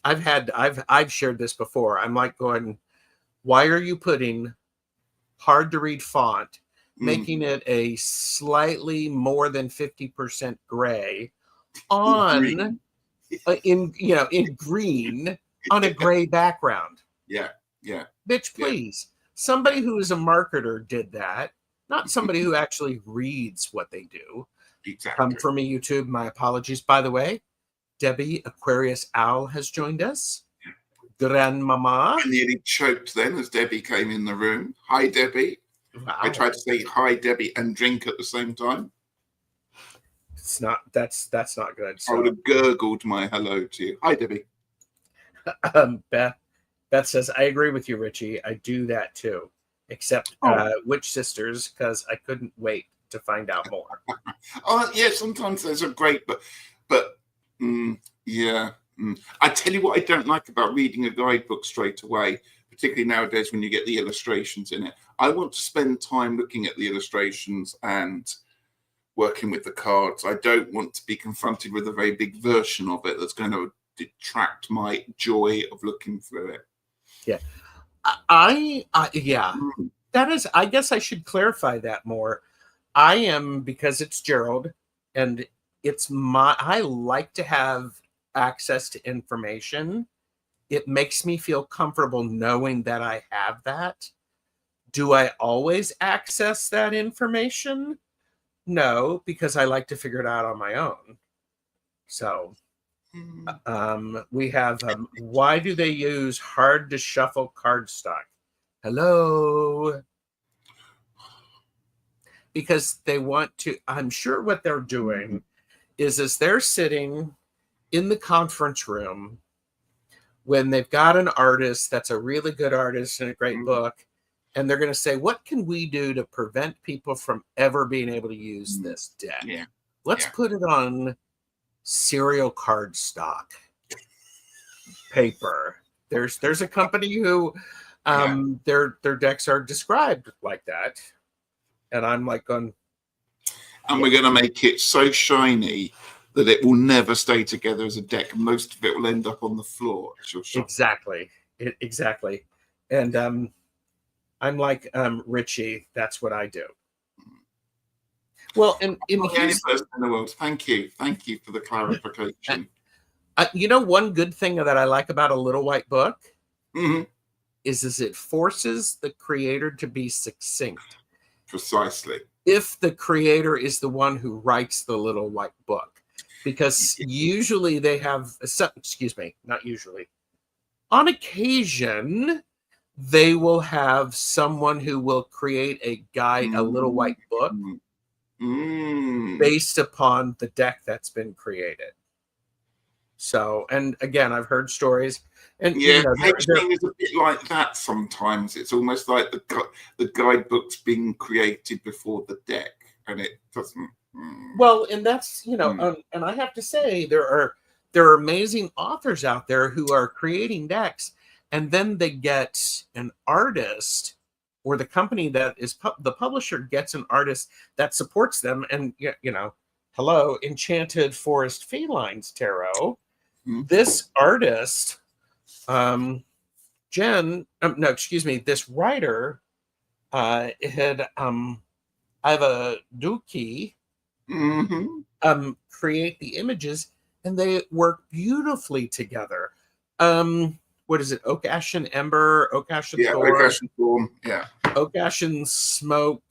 I've shared this before. I'm like going, why are you putting hard to read font, making it a slightly more than 50% gray on in green on a gray background? Yeah. Bitch, please. Somebody who is a marketer did that, not somebody who actually reads what they do. Exactly. Come for me, YouTube. My apologies. By the way, Debbie Aquarius Owl has joined us. Grandmama. I nearly choked then as Debbie came in the room. Hi, Debbie. Wow. I tried to say hi, Debbie, and drink at the same time. It's not. That's not good. So. I would have gurgled my hello to you. Hi, Debbie. Beth says, I agree with you, Richie. I do that too. Except Witch Sisters, because I couldn't wait to find out more. Yeah, sometimes those are great, but yeah. I tell you what I don't like about reading a guidebook straight away, particularly nowadays when you get the illustrations in it. I want to spend time looking at the illustrations and working with the cards. I don't want to be confronted with a very big version of it that's going to detract my joy of looking through it. Yeah. That is, I guess I should clarify that more. I am, because it's Gerald and I like to have access to information. It makes me feel comfortable knowing that I have that. Do I always access that information? No, because I like to figure it out on my own. So we have why do they use hard to shuffle cardstock? Hello. Because they want to, I'm sure what they're doing is they're sitting in the conference room when they've got an artist that's a really good artist and a great book, and they're going to say, what can we do to prevent people from ever being able to use this deck? Let's put it on serial cardstock paper. There's a company who their decks are described like that. And I'm like going, and we're going to make it so shiny that it will never stay together as a deck. Most of it will end up on the floor. Exactly. And I'm like Richie. That's what I do. Well, and I'm not the only person in the world. Thank you for the clarification. You know, one good thing that I like about a little white book is it forces the creator to be succinct. Precisely. If the creator is the one who writes the little white book, because usually they have, not usually, on occasion, they will have someone who will create a guide, a little white book based upon the deck that's been created. So, and again, I've heard stories. And paging is a bit like that sometimes. It's almost like the guidebook's being created before the deck, and it doesn't. Well, and that's and I have to say there are amazing authors out there who are creating decks, and then they get an artist, or the company that is the publisher gets an artist that supports them, and hello, Enchanted Forest Felines Tarot. This artist. This writer had Iva Duki create the images, and they work beautifully together. What is it? Oak Ash and Ember, Oak Ash and Thorn. Oak Ash and Thorn, Oak Ash and Smoke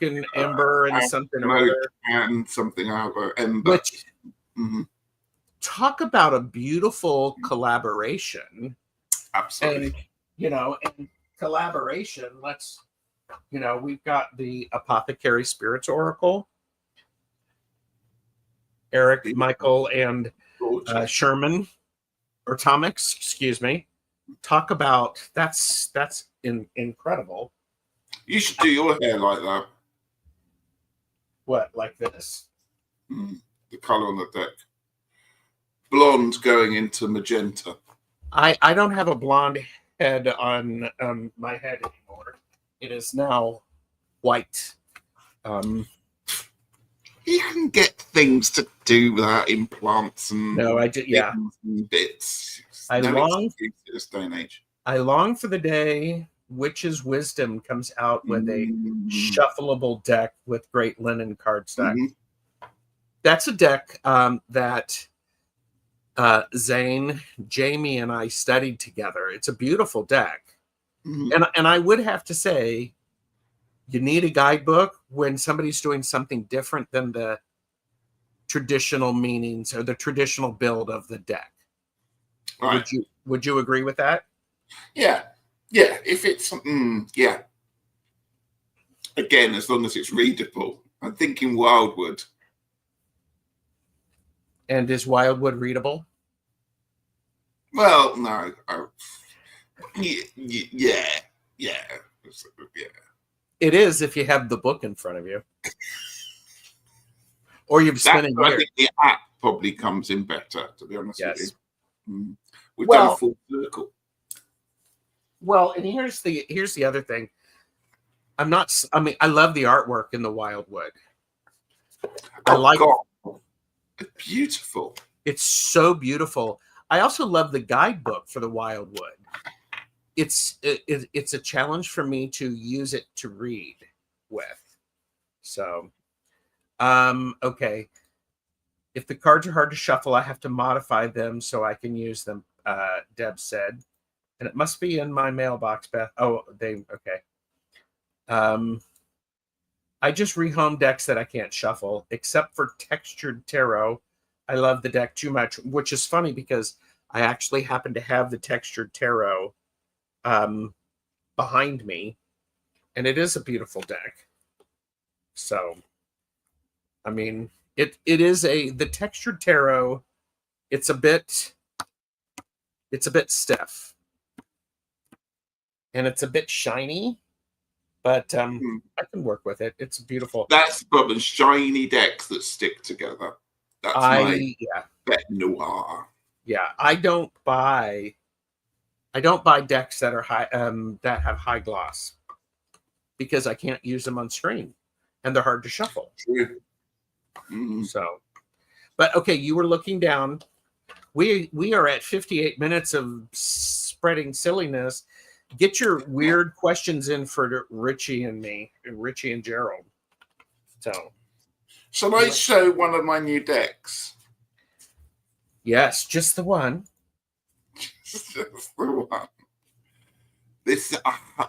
and Ember, and something or other. And something Ember. Which, talk about a beautiful collaboration. Absolutely. And collaboration, we've got the Apothecary Spirits Oracle, Eric, Michael, and Sherman, or Tomix, excuse me. Talk about, that's incredible. You should do your hair like that. What, like this? The color on the deck. Blonde going into magenta. I don't have a blonde head on my head anymore. It is now white. You can get things to do without implants and No, I did. Yeah, things and bits. I No long. excuse in this day and age. I long for the day Witch's Wisdom comes out with a shuffleable deck with great linen cardstock. That's a deck that Zane, Jamie, and I studied together. It's a beautiful deck. And I would have to say, you need a guidebook when somebody's doing something different than the traditional meanings or the traditional build of the deck. Right. Would you agree with that? Yeah. If it's yeah. Again, as long as it's readable. I'm thinking Wildwood. And is Wildwood readable? Well, no. Yeah. It is if you have the book in front of you. Or you've spent a year. I think the app probably comes in better, to be honest with you. We've Well, done a full circle. Well, and here's the other thing. I love the artwork in the Wildwood. It's beautiful. It's so beautiful. I also love the guidebook for the Wildwood. It's a challenge for me to use it to read with. So, okay. If the cards are hard to shuffle, I have to modify them so I can use them, Deb said. And it must be in my mailbox, Beth. Oh, okay. I just rehome decks that I can't shuffle, except for Textured Tarot. I love the deck too much, which is funny because I actually happen to have the Textured Tarot behind me, and it is a beautiful deck. So, I mean, it is the Textured Tarot. It's a bit stiff, and it's a bit shiny, but I can work with it. It's beautiful. That's the problem. Shiny decks that stick together. That's my bet noir. Yeah, I don't buy decks that are high that have high gloss because I can't use them on screen and they're hard to shuffle. True. So, but okay, you were looking down. We are at 58 minutes of spreading silliness. Get your weird questions in for Richie and me, Richie and Gerald. So, shall I show one of my new decks? Yes, just the one. Just the one. This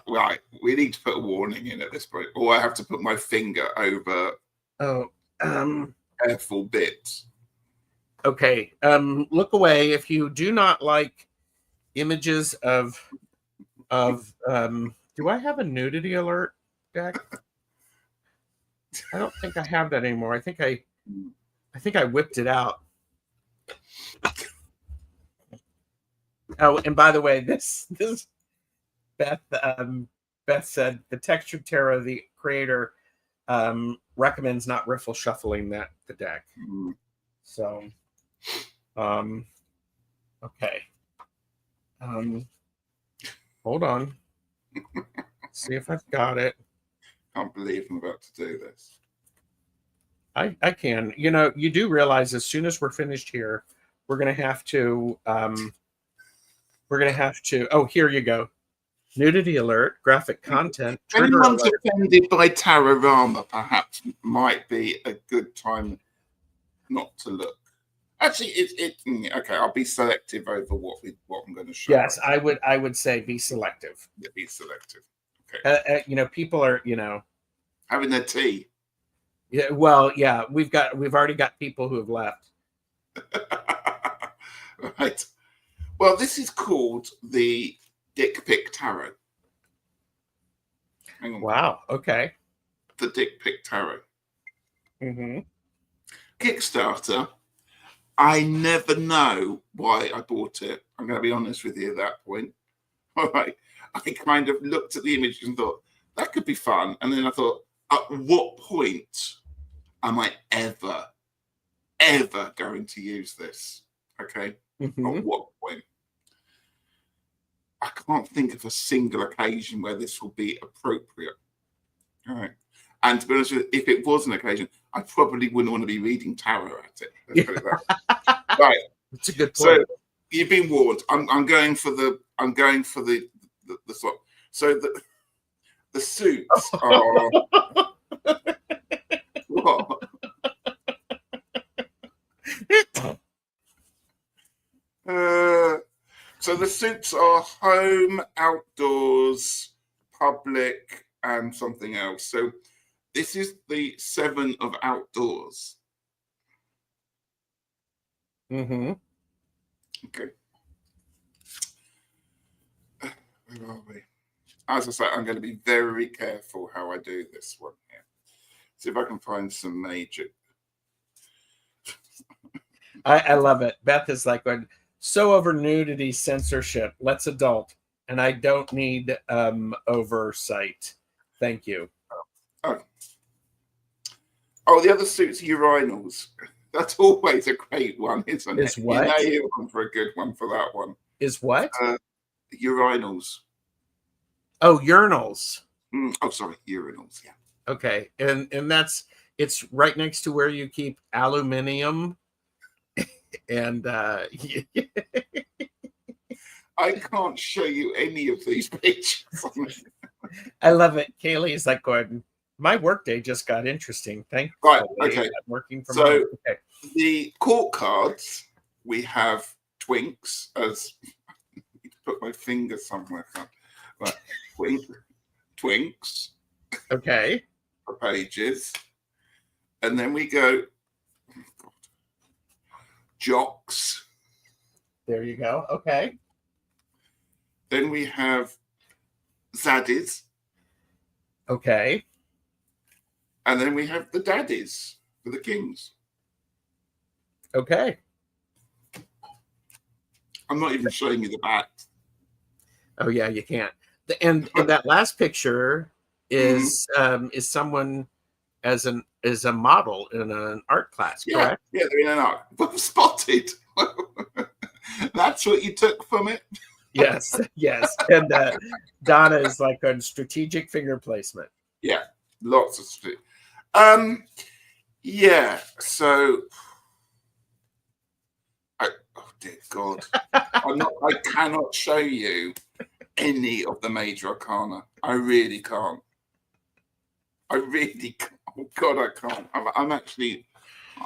right. We need to put a warning in at this point, or I have to put my finger over. Careful bits. Okay. Look away if you do not like images of. Do I have a nudity alert deck? I don't think I have that anymore. I think I whipped it out. Oh, and by the way, this Beth said the Textured Tarot, the creator, recommends not riffle shuffling the deck. So, okay. Hold on. See if I've got it. Can't believe I'm about to do this. I can. You know, you do realize as soon as we're finished here, we're gonna have to. Oh, here you go. Nudity alert, graphic content. Anyone's offended by Tarorama, perhaps might be a good time not to look. Actually, it's okay. I'll be selective over what I'm going to show. Yes, I would say be selective. Yeah, be selective. Okay. People are having their tea. Yeah. Well, yeah. We've already got people who have left. Right. Well, this is called the Dick Pic Tarot. Hang on. Wow. Okay. The Dick Pic Tarot. Kickstarter. I never know why I bought it. I'm going to be honest with you at that point. All right. I kind of looked at the image and thought, that could be fun. And then I thought, at what point am I ever going to use this? Okay. At what point? I can't think of a single occasion where this will be appropriate. All right. And to be honest with you, if it was an occasion, I probably wouldn't want to be reading tarot at it. Let's put it that way. Right. It's a good So point. you've been warned. I'm going for the sort. So the suits are what? So the suits are home, outdoors, public, and something else. So this is the 7 of outdoors. Mm-hmm. Okay. Where are we? As I say, I'm going to be very careful how I do this one here. See if I can find some major. I love it. Beth is like, so over nudity censorship. Let's adult. And I don't need oversight. Thank you. Oh, the other suit's urinals. That's always a great one, isn't it? Is what? You know you're on for a good one for that one. Is what? Urinals. Oh, urinals. Sorry, urinals. Yeah. Okay, and it's right next to where you keep aluminium, and I can't show you any of these pictures. I love it. Kaylee is like going, my workday just got interesting. Thank you. Right. Okay. I'm working from home. Okay. The court cards, we have twinks. As I need to put my finger somewhere. Right. Twinks. Okay. For pages, and then we go. Oh God. Jocks. There you go. Okay. Then we have zaddies. Okay. And then we have the daddies for the kings. Okay. I'm not even showing you the back. Oh yeah, you can't. And that last picture is someone as a model in an art class, correct? Yeah, they're in an art. Well spotted. That's what you took from it. Yes. And Donna is like on strategic finger placement. Yeah, lots of strategic. Yeah. So, oh dear God, I cannot show you any of the major arcana. I really can't. Oh God, I can't. I'm actually.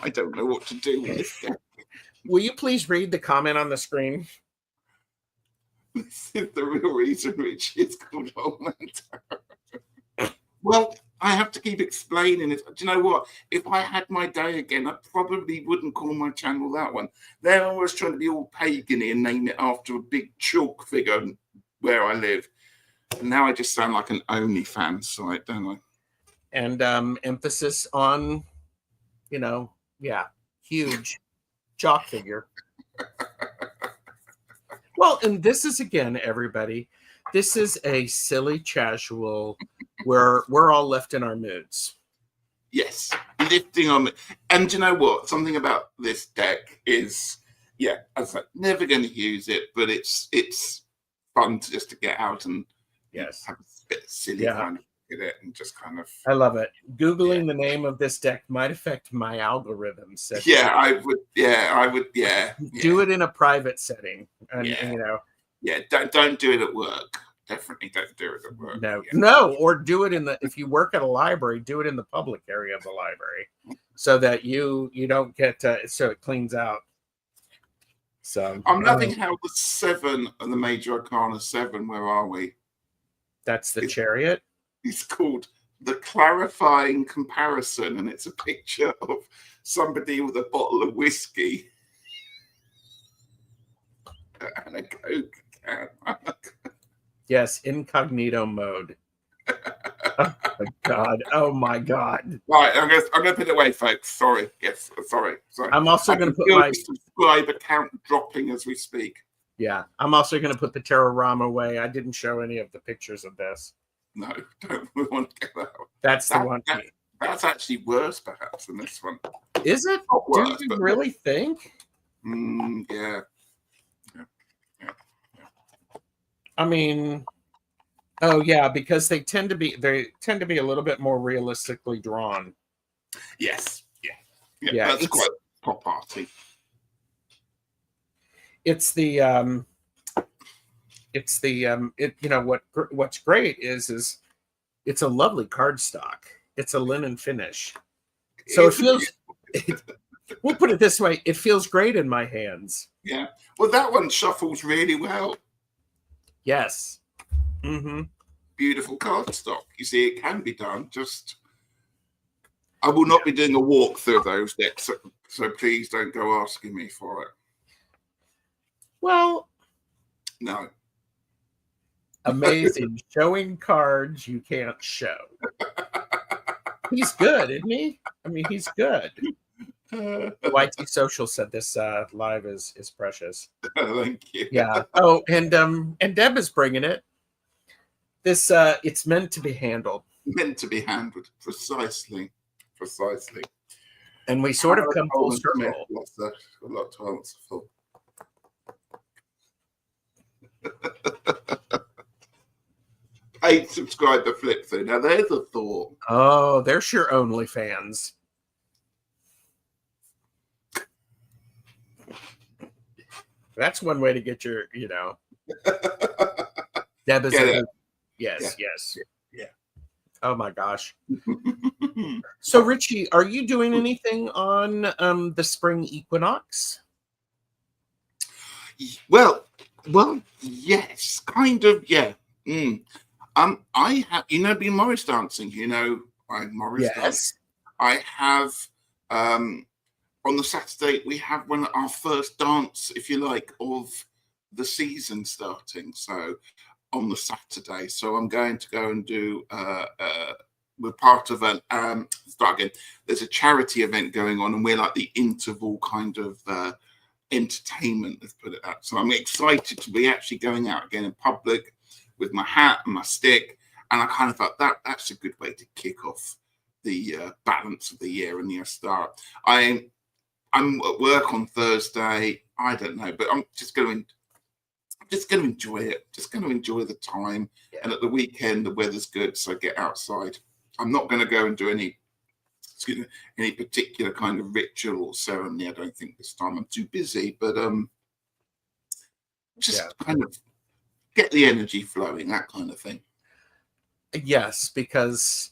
I don't know what to do with this. Will you please read the comment on the screen? This is the real reason Ritchie is called Homeland. Well, I have to keep explaining it. Do you know what? If I had my day again, I probably wouldn't call my channel that one. They're always trying to be all pagan and name it after a big chalk figure where I live. And now I just sound like an OnlyFans site, don't I? And emphasis on, huge chalk figure. Well, and this is, again, everybody, this is a silly casual where we're all left in our moods. Yes, lifting on me. And do you know what? Something about this deck is, I was like, never going to use it, but it's fun just to get out and have a bit silly kind of look at it and just kind of. I love it. Googling the name of this deck might affect my algorithms. I would. Do it in a private setting, and don't do it at work. Definitely don't do it at work. No, or do it if you work at a library, do it in the public area of the library, so that you don't get so it cleans out. So I'm loving how the 7 of the major arcana 7. Where are we? That's the Chariot. It's called the Clarifying Comparison, and it's a picture of somebody with a bottle of whiskey and a Coke can. Yes, incognito mode. Oh my God! Right, I'm gonna put it away, folks. Sorry. Yes, sorry. I'm also gonna put my subscriber count dropping as we speak. Yeah, I'm also gonna put the Terrorama away. I didn't show any of the pictures of this. No, don't we want to get that one. That's the one. That's actually worse, perhaps, than this one. Is it? Worse, do you really think? Yeah. I mean, Oh yeah, because they tend to be a little bit more realistically drawn. Yes, yeah, Yeah, that's quite pop arty. It's the what's great is it's a lovely cardstock. It's a linen finish. So it feels we'll put it this way, it feels great in my hands. Yeah. Well, that one shuffles really well. Yes. Mm-hmm. Beautiful cardstock. You see, it can be done. Just, I will not be doing a walk through those decks, so please don't go asking me for it. Well, no. Amazing. Showing cards you can't show. He's good, isn't he? I mean, he's good. YT Social said this live is precious. Thank you. Yeah. Oh, and Deb is bringing it. This it's meant to be handled. Meant to be handled. Precisely. And we sort of come full circle. A lot to answer for. Paid subscriber flip through. Now there's a thought. Oh, there's your OnlyFans. That's one way to get your, Deb is yes. Yeah. Oh my gosh. So Richie, are you doing anything on the spring equinox? Well, yes, kind of, yeah. I have, been Morris dancing. I'm Morris dancing. I have on the Saturday we have our first dance, if you like, of the season starting. So on the Saturday, so I'm going to go and do. We're part of an start again. There's a charity event going on, and we're like the interval kind of entertainment. Let's put it that. So I'm excited to be actually going out again in public with my hat and my stick, and I kind of thought that's a good way to kick off the balance of the year and the start. I'm at work on Thursday. I don't know, but I'm just going to enjoy it. Just going to enjoy the time. Yeah. And at the weekend, the weather's good, so get outside. I'm not going to go and do any particular kind of ritual or ceremony. I don't think this time. I'm too busy, but kind of get the energy flowing, that kind of thing. Yes, because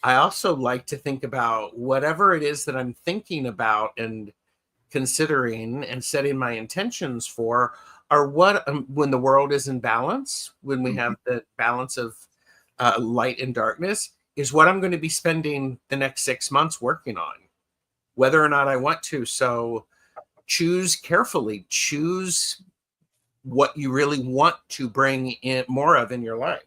I also like to think about whatever it is that I'm thinking about and considering and setting my intentions for are what when the world is in balance, when we have the balance of light and darkness, is what I'm going to be spending the next 6 months working on, whether or not I want to. So choose carefully, choose what you really want to bring in more of in your life.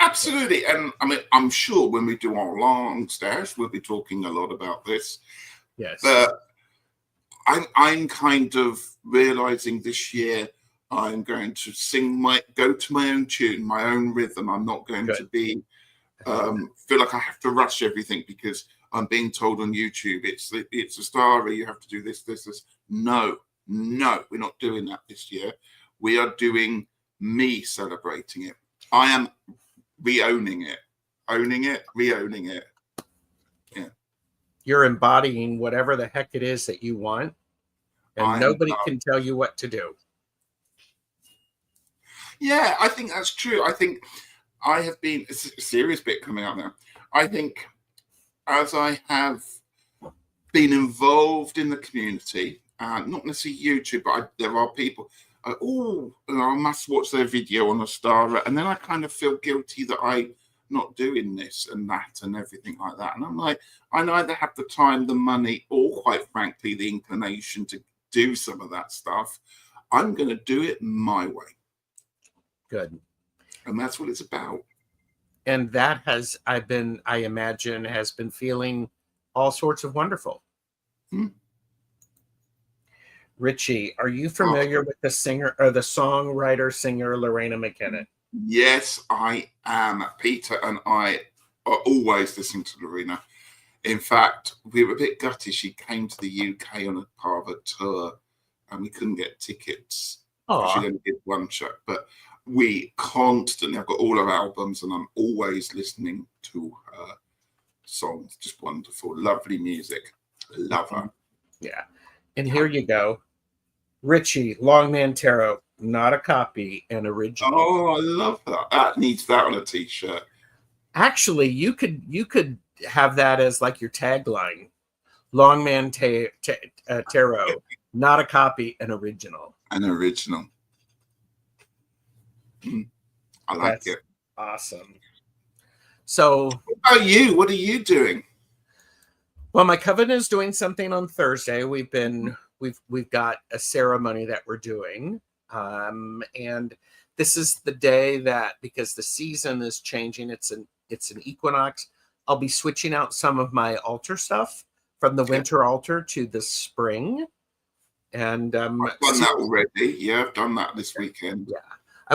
Absolutely. And I mean, I'm sure when we do our long stash, we'll be talking a lot about this. Yes. But I'm kind of realizing this year I'm going to go to my own tune, my own rhythm. I'm not going to be feel like I have to rush everything because I'm being told on YouTube it's a story, you have to do this. No, we're not doing that this year. We are doing me celebrating it. I am re-owning it, re-owning it. Yeah. You're embodying whatever the heck it is that you want, and nobody can tell you what to do. Yeah, I think that's true. I think I have been a serious bit coming up now. I think as I have been involved in the community, not necessarily YouTube, but there are people, I must watch their video on a star, and then I kind of feel guilty that I'm not doing this and that and everything like that. And I'm like, I neither have the time, the money, or quite frankly, the inclination to do some of that stuff. I'm going to do it my way. Good. And that's what it's about. And that I imagine, has been feeling all sorts of wonderful. Richie, are you familiar with the singer or the songwriter-singer Lorena McKenna? Yes, I am. Peter and I are always listening to Lorena. In fact, we were a bit gutted. She came to the UK on a part of a tour and we couldn't get tickets. She only did one show. But we constantly, I've got all her albums and I'm always listening to her songs. Just wonderful, lovely music. Love her. Yeah. And here you go. Ritchie, Longman Tarot, not a copy, an original. Oh, I love that. That needs that on a t-shirt. Actually, you could have that as like your tagline. Longman Tarot, not a copy, an original. An original. I like it. Awesome. So, what about you? What are you doing? Well, my coven is doing something on Thursday. We've got a ceremony that we're doing, and this is the day that, because the season is changing, it's an equinox. I'll be switching out some of my altar stuff from the winter altar to the spring, and I've done that already. Yeah, I've done that this weekend. Yeah, I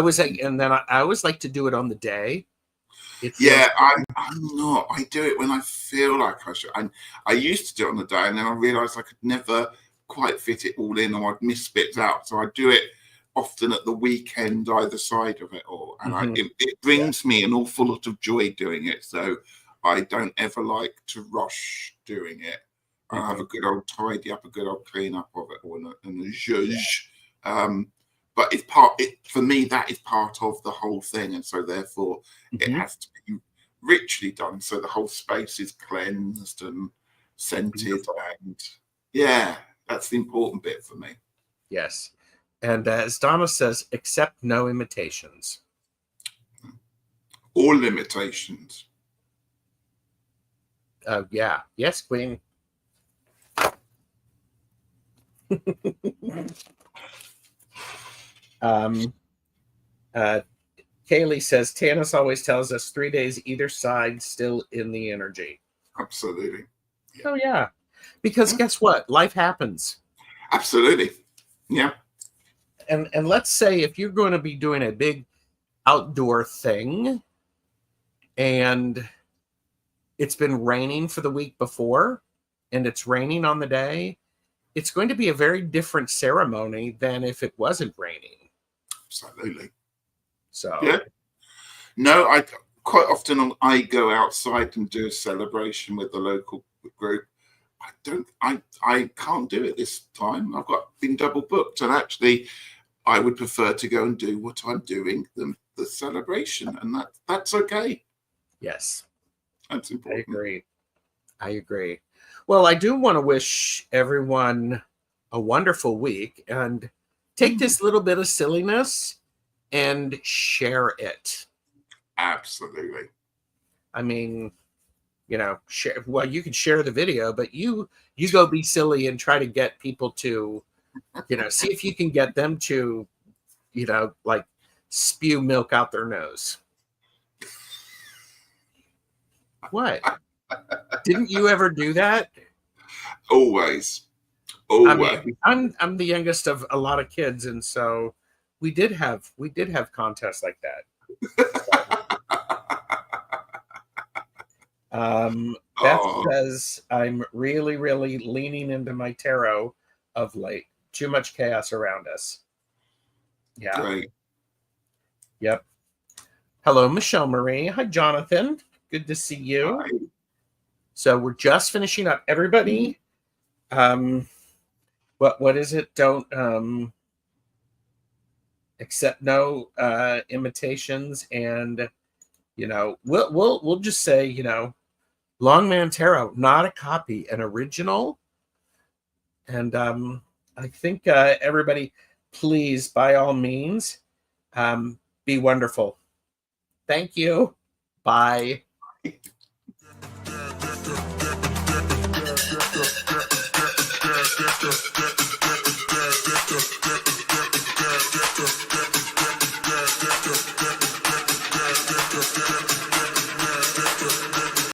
always like to do it on the day. I'm not. I do it when I feel like I should. I used to do it on the day, and then I realised I could never quite fit it all in, or I'd miss bits out. So I do it often at the weekend, either side of it all, and it brings me an awful lot of joy doing it. So I don't ever like to rush doing it. I have a good old tidy up, a good old clean up of it all, and a zhuzh. But it's for me, that is part of the whole thing. And so therefore it has to be richly done. So the whole space is cleansed and scented. Beautiful. And yeah, that's the important bit for me. Yes. And as Donna says, accept no imitations. Or limitations. Yeah. Yes, Queen. Kaylee says Tanis always tells us 3 days either side, still in the energy. Absolutely. Yeah. Oh yeah, because guess what? Life happens. Absolutely. Yeah. And let's say if you're going to be doing a big outdoor thing, and it's been raining for the week before, and it's raining on the day, it's going to be a very different ceremony than if it wasn't raining. Absolutely. So yeah. No, I quite often I go outside and do a celebration with the local group. I can't do it this time. I've been double booked, and actually I would prefer to go and do what I'm doing than the celebration, and that's okay. Yes. That's important. I agree. Well, I do want to wish everyone a wonderful week, and take this little bit of silliness and share it. Absolutely. I mean, share. Well, you can share the video, but you go be silly and try to get people to, see if you can get them to, like spew milk out their nose. What? Didn't you ever do that? Always. I mean, I'm the youngest of a lot of kids, and so we did have contests like that. Beth says I'm really, really leaning into my tarot of late. Too much chaos around us. Yeah. Great. Yep. Hello, Michelle Marie. Hi, Jonathan. Good to see you. Hi. So we're just finishing up. Everybody, what is it? Don't accept no imitations, and we'll just say Longman Tarot, not a copy, an original. And I think everybody, please, by all means, be wonderful. Thank you. Bye.